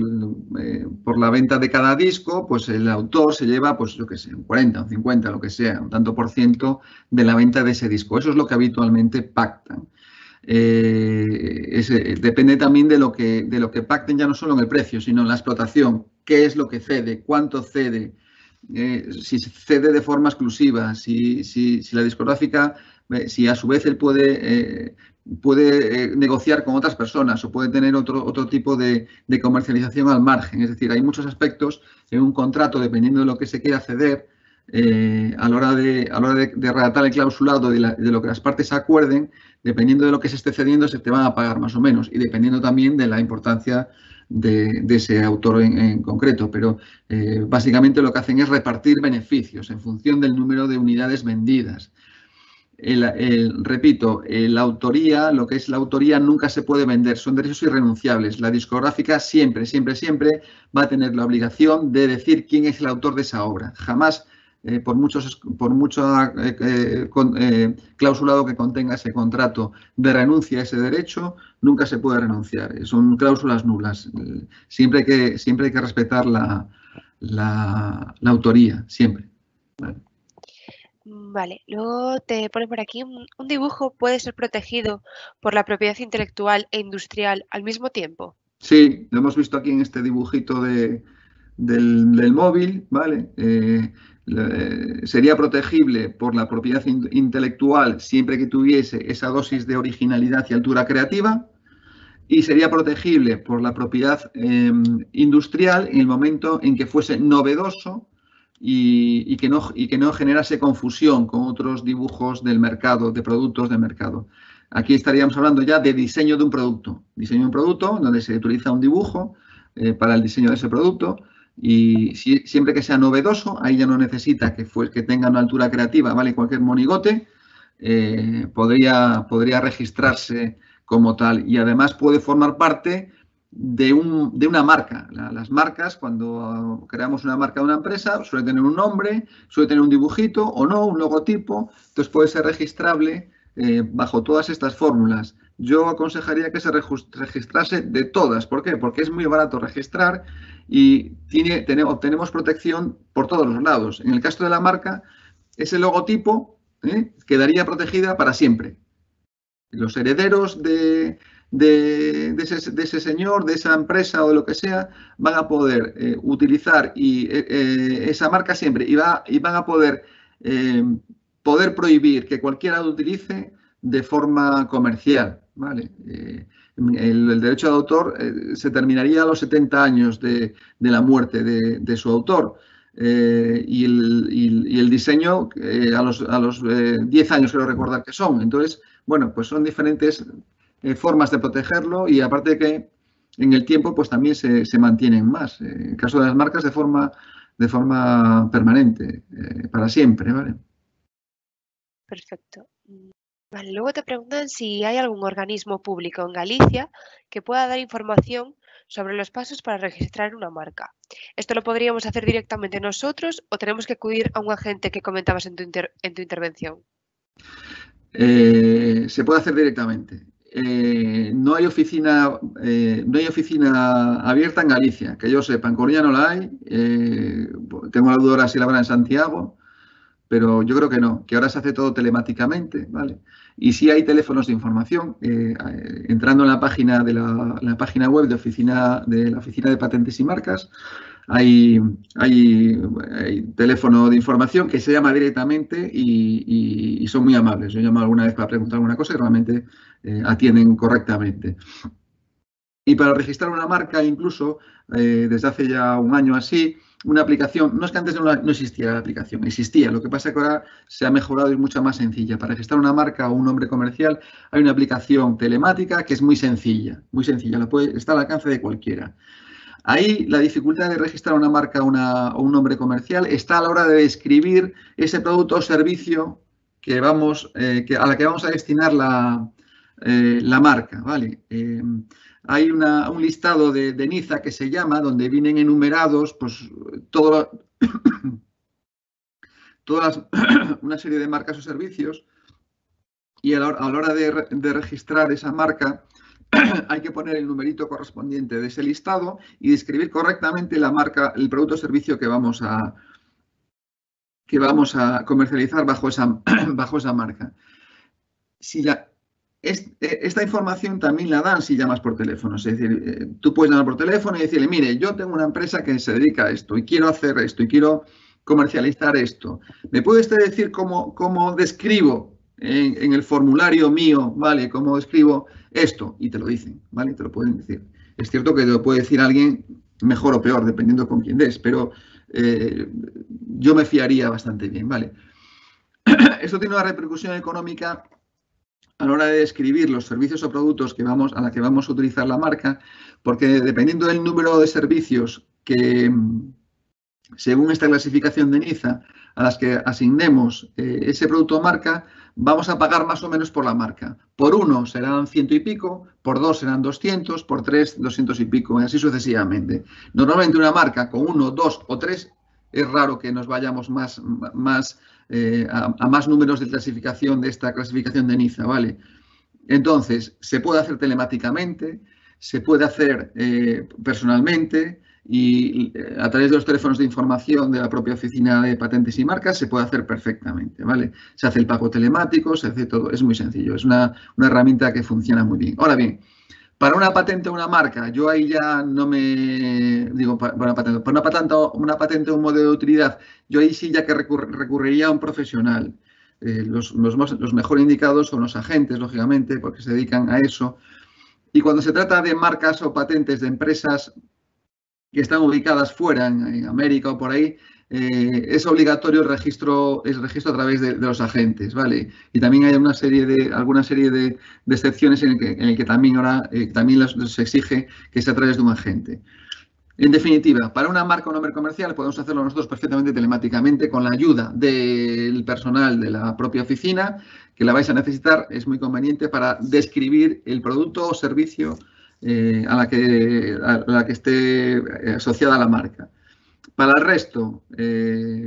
por la venta de cada disco, pues el autor se lleva, pues yo qué sé, un 40, un 50, lo que sea, un tanto por ciento de la venta de ese disco. Eso es lo que habitualmente pactan. Depende también de lo que pacten, ya no solo en el precio, sino en la explotación. ¿Qué es lo que cede? ¿Cuánto cede? Si cede de forma exclusiva, si la discográfica, si a su vez él puede negociar con otras personas o puede tener otro tipo de comercialización al margen. Es decir, hay muchos aspectos en un contrato, dependiendo de lo que se quiera ceder, a la hora de redactar el clausulado de lo que las partes acuerden, dependiendo de lo que se esté cediendo, se te van a pagar más o menos y dependiendo también de la importancia de ese autor en concreto. Pero básicamente lo que hacen es repartir beneficios en función del número de unidades vendidas. Repito, la autoría, lo que es la autoría nunca se puede vender, son derechos irrenunciables. La discográfica siempre va a tener la obligación de decir quién es el autor de esa obra. Jamás, por mucho clausulado que contenga ese contrato de renuncia a ese derecho, nunca se puede renunciar. Son cláusulas nulas. Siempre hay que respetar la autoría, siempre. Vale, luego te pone por aquí, ¿un dibujo puede ser protegido por la propiedad intelectual e industrial al mismo tiempo? Sí, lo hemos visto aquí en este dibujito del móvil, ¿vale? Sería protegible por la propiedad intelectual siempre que tuviese esa dosis de originalidad y altura creativa y sería protegible por la propiedad industrial en el momento en que fuese novedoso y que no generase confusión con otros dibujos del mercado, de productos del mercado. Aquí estaríamos hablando ya de diseño de un producto. Diseño de un producto donde se utiliza un dibujo para el diseño de ese producto y siempre que sea novedoso, ahí ya no necesita que tenga una altura creativa, ¿vale? Cualquier monigote podría registrarse como tal y además puede formar parte de una marca. Las marcas, cuando creamos una marca de una empresa, suele tener un nombre, suele tener un dibujito o no, un logotipo, entonces puede ser registrable bajo todas estas fórmulas. Yo aconsejaría que se registrase de todas. ¿Por qué? Porque es muy barato registrar y obtenemos protección por todos los lados. En el caso de la marca, ese logotipo quedaría protegida para siempre. Los herederos de de ese señor, de esa empresa o de lo que sea, van a poder utilizar esa marca siempre y van a poder prohibir que cualquiera lo utilice de forma comercial, ¿vale? El derecho de autor se terminaría a los 70 años de la muerte de su autor. Y el diseño a los 10 años, quiero recordar que son. Entonces, bueno, pues son diferentes formas de protegerlo y aparte de que en el tiempo pues también se mantienen más. En el caso de las marcas de forma permanente, para siempre, ¿vale? Perfecto. Vale, luego te preguntan si hay algún organismo público en Galicia que pueda dar información sobre los pasos para registrar una marca. ¿Esto lo podríamos hacer directamente nosotros o tenemos que acudir a un agente que comentabas en tu intervención? Se puede hacer directamente. No hay oficina abierta en Galicia, que yo sepa. En Coruña no la hay. Tengo la duda ahora si la habrá en Santiago, pero yo creo que no, que ahora se hace todo telemáticamente, ¿vale? Y sí hay teléfonos de información. Entrando en la página web de la Oficina de Patentes y Marcas, hay teléfono de información que se llama directamente y son muy amables. Yo he llamado alguna vez para preguntar alguna cosa y realmente atienden correctamente. Y para registrar una marca, incluso desde hace ya un año así, una aplicación, no es que antes no existía la aplicación, existía, lo que pasa es que ahora se ha mejorado y es mucho más sencilla. Para registrar una marca o un nombre comercial hay una aplicación telemática que es muy sencilla, está al alcance de cualquiera. Ahí la dificultad de registrar una marca o un nombre comercial está a la hora de describir ese producto o servicio a la que vamos a destinar la marca, ¿vale? Hay un listado de NIZA que se llama, donde vienen enumerados pues, una serie de marcas o servicios y a la hora de registrar esa marca hay que poner el numerito correspondiente de ese listado y describir correctamente la marca, el producto o servicio que vamos a comercializar bajo esa marca. Esta información también la dan si llamas por teléfono. Es decir, tú puedes llamar por teléfono y decirle, mire, yo tengo una empresa que se dedica a esto y quiero hacer esto y quiero comercializar esto. ¿Me puede usted decir cómo describo en el formulario mío, ¿vale? ¿Cómo describo esto? Y te lo dicen, ¿vale? Te lo pueden decir. Es cierto que te lo puede decir alguien mejor o peor, dependiendo con quién des, pero yo me fiaría bastante bien, ¿vale? Esto tiene una repercusión económica a la hora de describir los servicios o productos a la que vamos a utilizar la marca, porque dependiendo del número de servicios que, según esta clasificación de NIZA, a las que asignemos ese producto o marca, vamos a pagar más o menos por la marca. Por 1 serán 100 y pico, por 2 serán 200, por 3, 200 y pico, y así sucesivamente. Normalmente una marca con 1, 2 o 3 es raro que nos vayamos a más números de clasificación de esta clasificación de NIZA, ¿vale? Entonces, se puede hacer telemáticamente, se puede hacer personalmente y a través de los teléfonos de información de la propia Oficina de Patentes y Marcas se puede hacer perfectamente, ¿vale? Se hace el pago telemático, se hace todo, es muy sencillo, es una herramienta que funciona muy bien. Ahora bien, para una patente o una marca, yo ahí ya no me digo, para una patente o un modelo de utilidad, yo ahí sí ya que recurriría a un profesional. Los mejor indicados son los agentes, lógicamente, porque se dedican a eso. Y cuando se trata de marcas o patentes de empresas que están ubicadas fuera, en América o por ahí, es obligatorio el registro a través de los agentes, ¿vale? Y también hay alguna serie de excepciones en el que también ahora también se exige que sea a través de un agente. En definitiva, para una marca o nombre comercial podemos hacerlo nosotros perfectamente telemáticamente con la ayuda del personal de la propia oficina, que la vais a necesitar, es muy conveniente para describir el producto o servicio a la que esté asociada la marca. Para el resto,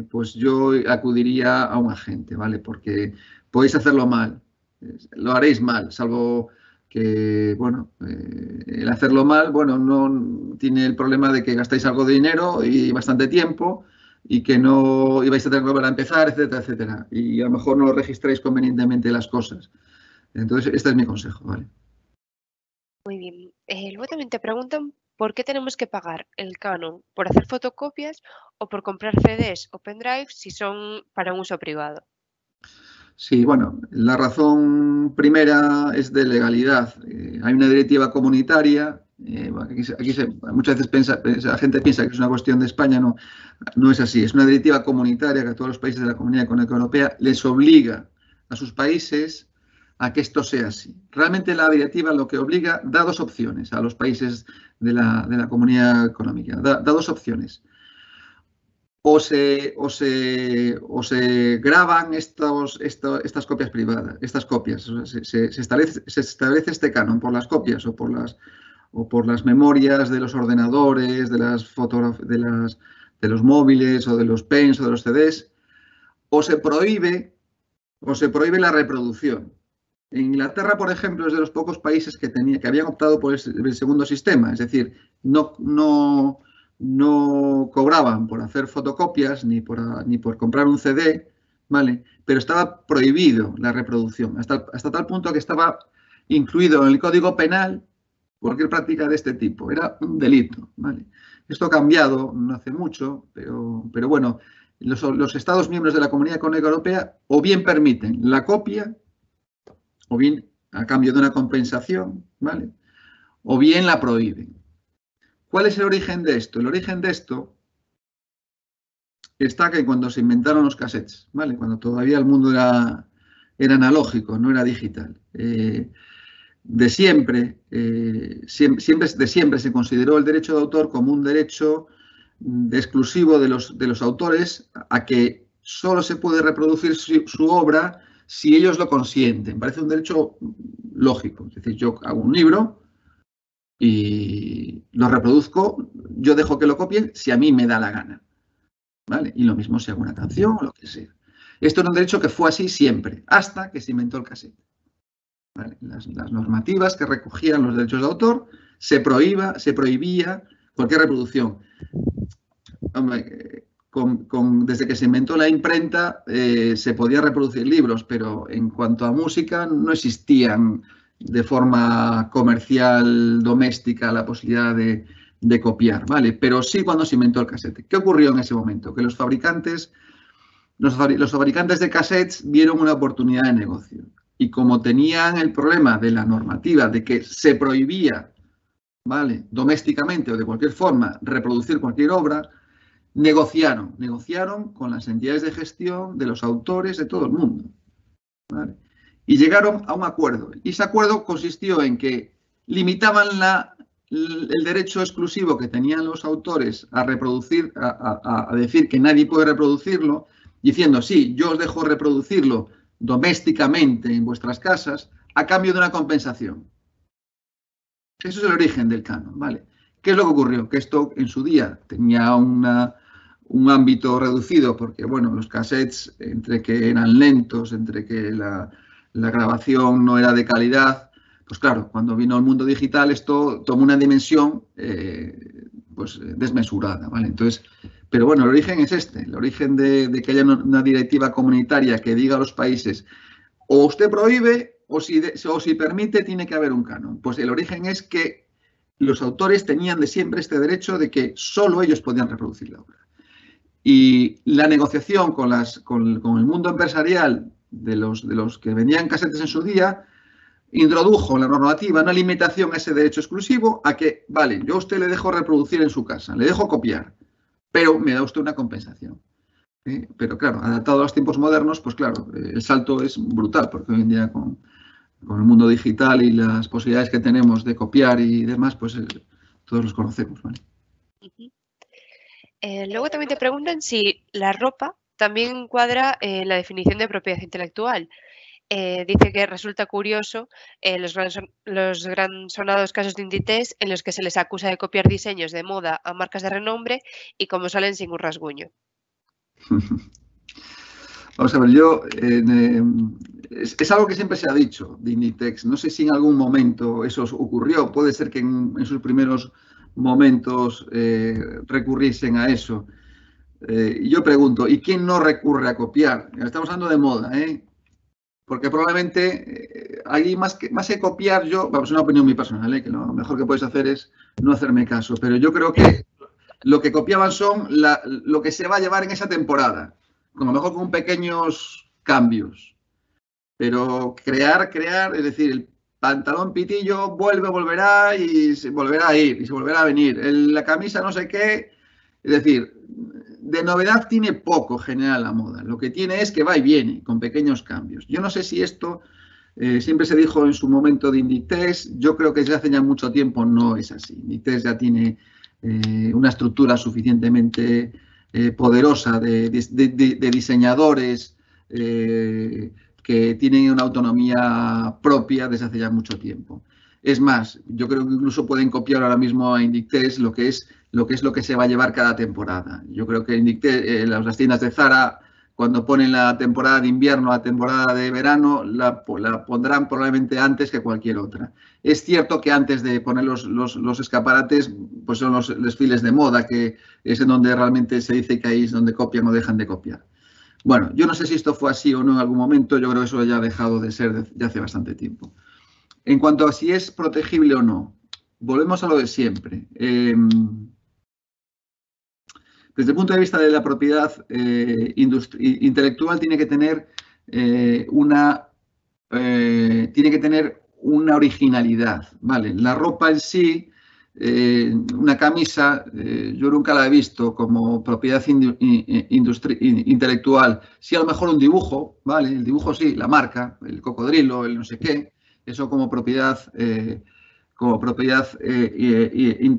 pues yo acudiría a un agente, ¿vale? Porque podéis hacerlo mal, lo haréis mal, salvo que, bueno, el hacerlo mal, bueno, no tiene el problema de que gastáis algo de dinero y bastante tiempo y que no ibais a tener que volver a empezar, etcétera, etcétera. Y a lo mejor no registráis convenientemente las cosas. Entonces, este es mi consejo, ¿vale? Muy bien. Luego también te preguntan por qué tenemos que pagar el canon, por hacer fotocopias o por comprar CDs o pendrives si son para un uso privado. Sí, bueno, la razón primera es de legalidad. Hay una directiva comunitaria. Muchas veces la gente piensa que es una cuestión de España, no, no es así. Es una directiva comunitaria que a todos los países de la Comunidad Económica Europea les obliga a sus países a que esto sea así. Realmente la directiva lo que obliga da dos opciones a los países de la Comunidad Económica. Da dos opciones. O se graban estas copias privadas, estas copias. O sea, se establece este canon por las copias o por las memorias de los ordenadores, de los móviles o de los pens o de los CDs, o se prohíbe la reproducción. En Inglaterra, por ejemplo, es de los pocos países que habían optado por el segundo sistema, es decir, no cobraban por hacer fotocopias ni por comprar un CD, ¿vale? Pero estaba prohibido la reproducción, hasta tal punto que estaba incluido en el Código Penal cualquier práctica de este tipo. Era un delito, ¿vale? Esto ha cambiado no hace mucho, pero bueno, los Estados miembros de la Comunidad Económica Europea o bien permiten la copia, o bien a cambio de una compensación, ¿vale? O bien la prohíben. ¿Cuál es el origen de esto? El origen de esto está que cuando se inventaron los cassettes, ¿vale? Cuando todavía el mundo era analógico, no era digital. De siempre se consideró el derecho de autor como un derecho exclusivo de los autores a que solo se puede reproducir su obra si ellos lo consienten. Parece un derecho lógico. Es decir, yo hago un libro y lo reproduzco, yo dejo que lo copien si a mí me da la gana, ¿vale? Y lo mismo si hago una canción o lo que sea. Esto era un derecho que fue así siempre, hasta que se inventó el cassette. ¿Vale? Las normativas que recogían los derechos de autor se prohibía cualquier reproducción. Hombre, desde que se inventó la imprenta se podía reproducir libros, pero en cuanto a música no existían de forma comercial, doméstica, la posibilidad de copiar, ¿vale? Pero sí cuando se inventó el casete. ¿Qué ocurrió en ese momento? Que los fabricantes de cassettes vieron una oportunidad de negocio. Y como tenían el problema de la normativa de que se prohibía, ¿vale?, domésticamente o de cualquier forma reproducir cualquier obra, negociaron con las entidades de gestión de los autores de todo el mundo, ¿vale? Y llegaron a un acuerdo. Y ese acuerdo consistió en que limitaban el derecho exclusivo que tenían los autores a reproducir, a decir que nadie puede reproducirlo, diciendo, sí, yo os dejo reproducirlo domésticamente en vuestras casas a cambio de una compensación. Eso es el origen del canon, ¿vale? ¿Qué es lo que ocurrió? Que esto en su día tenía un ámbito reducido porque, bueno, los cassettes, entre que eran lentos, entre que la grabación no era de calidad, pues claro, cuando vino el mundo digital esto tomó una dimensión pues desmesurada, ¿vale? Entonces, pero bueno, el origen es este, el origen de que haya una directiva comunitaria que diga a los países o usted prohíbe o si permite tiene que haber un canon. Pues el origen es que los autores tenían de siempre este derecho de que solo ellos podían reproducir la obra. Y la negociación con el mundo empresarial de los que vendían casetes en su día introdujo en la normativa una limitación a ese derecho exclusivo a que, vale, yo a usted le dejo reproducir en su casa, le dejo copiar, pero me da usted una compensación. Pero claro, adaptado a los tiempos modernos, pues claro, el salto es brutal, porque hoy en día con el mundo digital y las posibilidades que tenemos de copiar y demás, pues todos los conocemos, ¿vale? Luego también te preguntan si la ropa también encuadra en la definición de propiedad intelectual. Dice que resulta curioso los gran sonados casos de Inditex en los que se les acusa de copiar diseños de moda a marcas de renombre y como salen sin un rasguño. Vamos a ver, es algo que siempre se ha dicho de Inditex. No sé si en algún momento eso ocurrió. Puede ser que en sus primeros momentos recurriesen a eso. Yo pregunto, ¿y quién no recurre a copiar? Estamos hablando de moda, ¿eh? porque probablemente ahí más que copiar yo, vamos, es una opinión muy personal, que lo mejor que puedes hacer es no hacerme caso, pero yo creo que lo que copiaban son lo que se va a llevar en esa temporada, a lo mejor con pequeños cambios, pero crear, es decir, el pantalón pitillo volverá y se volverá a ir y se volverá a venir, la camisa no sé qué, es decir, de novedad tiene poco general la moda. Lo que tiene es que va y viene con pequeños cambios. Yo no sé si esto siempre se dijo en su momento de Inditex. Yo creo que desde hace ya mucho tiempo no es así. Inditex ya tiene una estructura suficientemente poderosa de diseñadores que tienen una autonomía propia desde hace ya mucho tiempo. Es más, yo creo que incluso pueden copiar ahora mismo a Inditex lo que es lo que se va a llevar cada temporada. Yo creo que Inditex, las tiendas de Zara, cuando ponen la temporada de invierno, la temporada de verano, la pondrán probablemente antes que cualquier otra. Es cierto que antes de poner los escaparates, pues son los desfiles de moda, que es en donde realmente se dice que ahí es donde copian o dejan de copiar. Bueno, yo no sé si esto fue así o no en algún momento, yo creo que eso ya ha dejado de ser de hace bastante tiempo. En cuanto a si es protegible o no, volvemos a lo de siempre. Desde el punto de vista de la propiedad intelectual tiene que tener una originalidad, ¿vale? La ropa en sí, una camisa, yo nunca la he visto como propiedad intelectual. Sí, a lo mejor un dibujo, ¿vale? El dibujo sí, la marca, el cocodrilo, el no sé qué, eso como propiedad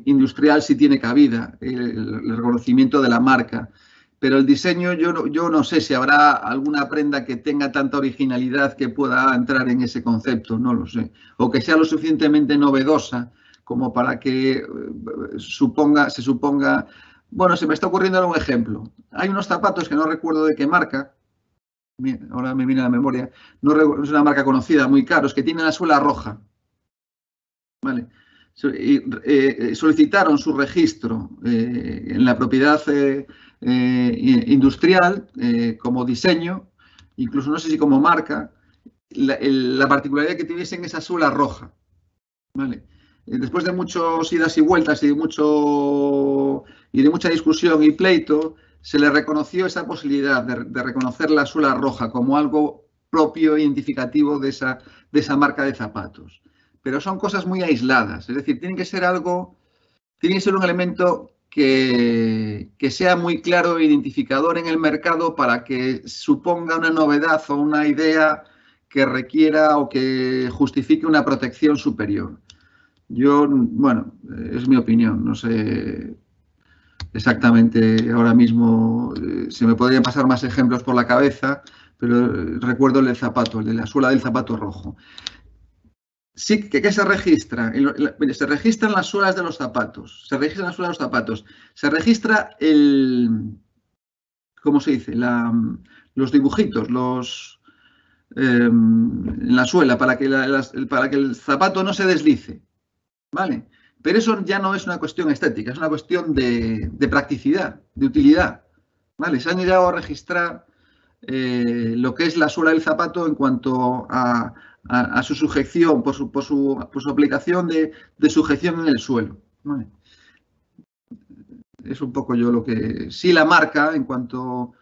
industrial sí tiene cabida, el reconocimiento de la marca. Pero el diseño, yo no sé si habrá alguna prenda que tenga tanta originalidad que pueda entrar en ese concepto, no lo sé. O que sea lo suficientemente novedosa como para que se suponga... Bueno, se me está ocurriendo ahora un ejemplo. Hay unos zapatos que no recuerdo de qué marca, ahora me viene a la memoria, no es una marca conocida, muy caros, que tienen la suela roja. Vale. Solicitaron su registro en la propiedad industrial como diseño, incluso no sé si como marca, la particularidad que tuviesen esa suela roja. ¿Vale? Después de muchos idas y vueltas y de mucha discusión y pleito, se le reconoció esa posibilidad de reconocer la suela roja como algo propio e identificativo de esa marca de zapatos. Pero son cosas muy aisladas, es decir, tiene que ser un elemento que sea muy claro e identificador en el mercado para que suponga una novedad o una idea que requiera o que justifique una protección superior. Bueno, es mi opinión, no sé exactamente ahora mismo, se me podrían pasar más ejemplos por la cabeza, pero recuerdo el del zapato, el de la suela del zapato rojo. Sí, ¿qué se registra? Se registran las suelas de los zapatos. Se registran las suelas de los zapatos. Se registra ¿cómo se dice? Los dibujitos, en la suela, para que el zapato no se deslice. ¿Vale? Pero eso ya no es una cuestión estética, es una cuestión de practicidad, de utilidad. ¿Vale? Se han llegado a registrar lo que es la suela del zapato en cuanto a su sujeción, por su aplicación de sujeción en el suelo. ¿Vale? Es un poco yo lo que... Sí, la marca en cuanto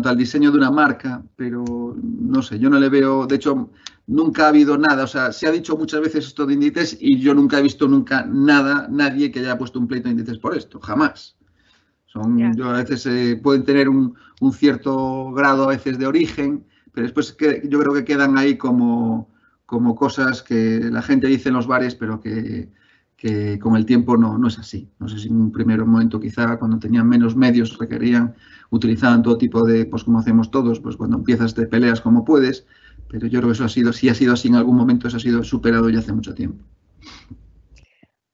al diseño de una marca, pero no sé, yo no le veo... De hecho, nunca ha habido nada. O sea, se ha dicho muchas veces esto de Inditex y yo nunca he visto nadie que haya puesto un pleito de Inditex por esto. Jamás. Yo a veces pueden tener un cierto grado a veces de origen, pero después yo creo que quedan ahí como cosas que la gente dice en los bares, pero que con el tiempo no es así. No sé si en un primer momento quizá cuando tenían menos medios utilizaban todo tipo de, pues como hacemos todos, pues cuando empiezas te peleas como puedes, pero yo creo que eso si ha sido así en algún momento, eso ha sido superado ya hace mucho tiempo.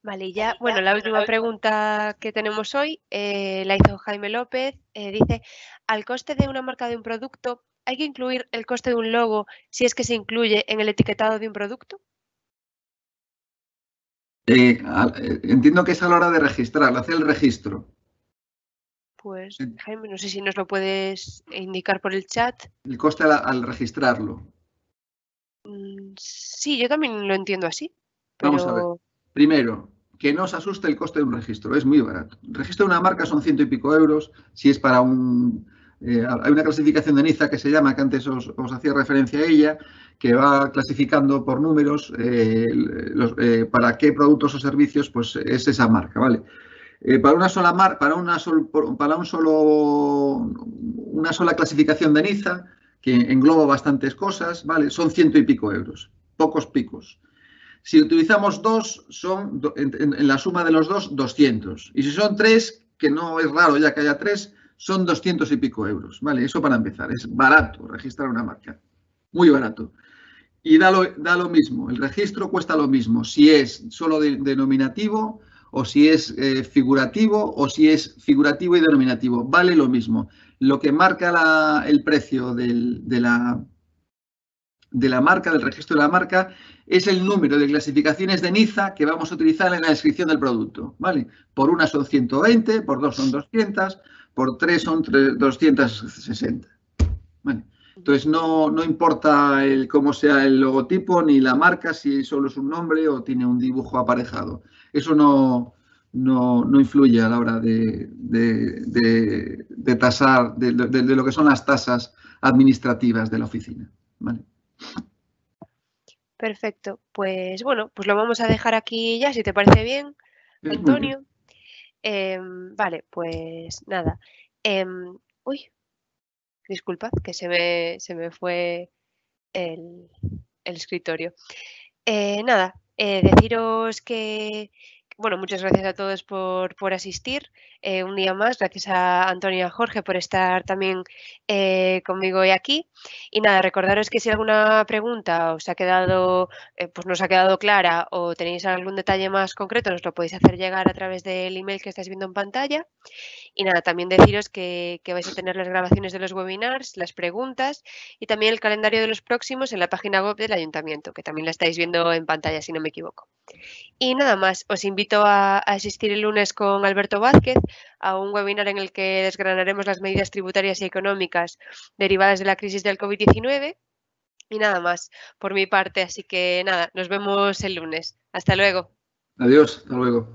Vale, ya, bueno, la última pregunta que tenemos hoy la hizo Jaime López. Dice, ¿al coste de una marca de un producto hay que incluir el coste de un logo si es que se incluye en el etiquetado de un producto? Entiendo que es a la hora de registrar, hacer el registro. Pues, Jaime, no sé si nos lo puedes indicar por el chat. El coste al registrarlo. Sí, yo también lo entiendo así. Pero... Vamos a ver. Primero, que no os asuste el coste de un registro, es muy barato. El registro de una marca son 100 y pico euros, si es para un... hay una clasificación de NIZA que se llama, que antes os hacía referencia a ella, que va clasificando por números para qué productos o servicios pues es esa marca, ¿vale? Para una sola una sola clasificación de NIZA, que engloba bastantes cosas, ¿vale? Son 100 y pico euros, pocos picos. Si utilizamos dos, son en la suma de los dos, 200. Y si son tres, que no es raro ya que haya tres, son 200 y pico euros, ¿vale? Eso para empezar, es barato registrar una marca, muy barato. Y da lo mismo, el registro cuesta lo mismo, si es solo denominativo o si es figurativo o si es figurativo y denominativo, vale lo mismo. Lo que marca el precio de la marca, del registro de la marca, es el número de clasificaciones de NIZA que vamos a utilizar en la descripción del producto, ¿vale? Por una son 120, por dos son 200, por tres son 260, ¿vale? Entonces, no importa cómo sea el logotipo ni la marca, si solo es un nombre o tiene un dibujo aparejado. Eso no influye a la hora de tasar, de lo que son las tasas administrativas de la oficina, ¿vale? Perfecto. Pues bueno, pues lo vamos a dejar aquí ya, si te parece bien, Antonio. Vale, pues nada. Uy, disculpad, que se me fue el escritorio. Nada, deciros que, bueno, muchas gracias a todos por asistir un día más. Gracias a Antonio y a Jorge por estar también conmigo hoy aquí. Y nada, recordaros que si alguna pregunta os ha quedado, pues nos ha quedado clara o tenéis algún detalle más concreto, nos lo podéis hacer llegar a través del email que estáis viendo en pantalla. Y nada, también deciros que vais a tener las grabaciones de los webinars, las preguntas y también el calendario de los próximos en la página web del Ayuntamiento, que también la estáis viendo en pantalla si no me equivoco. Y nada más, os invito a asistir el lunes con Alberto Vázquez a un webinar en el que desgranaremos las medidas tributarias y económicas derivadas de la crisis del COVID-19. Y nada más por mi parte, así que nada, nos vemos el lunes. Hasta luego. Adiós, hasta luego.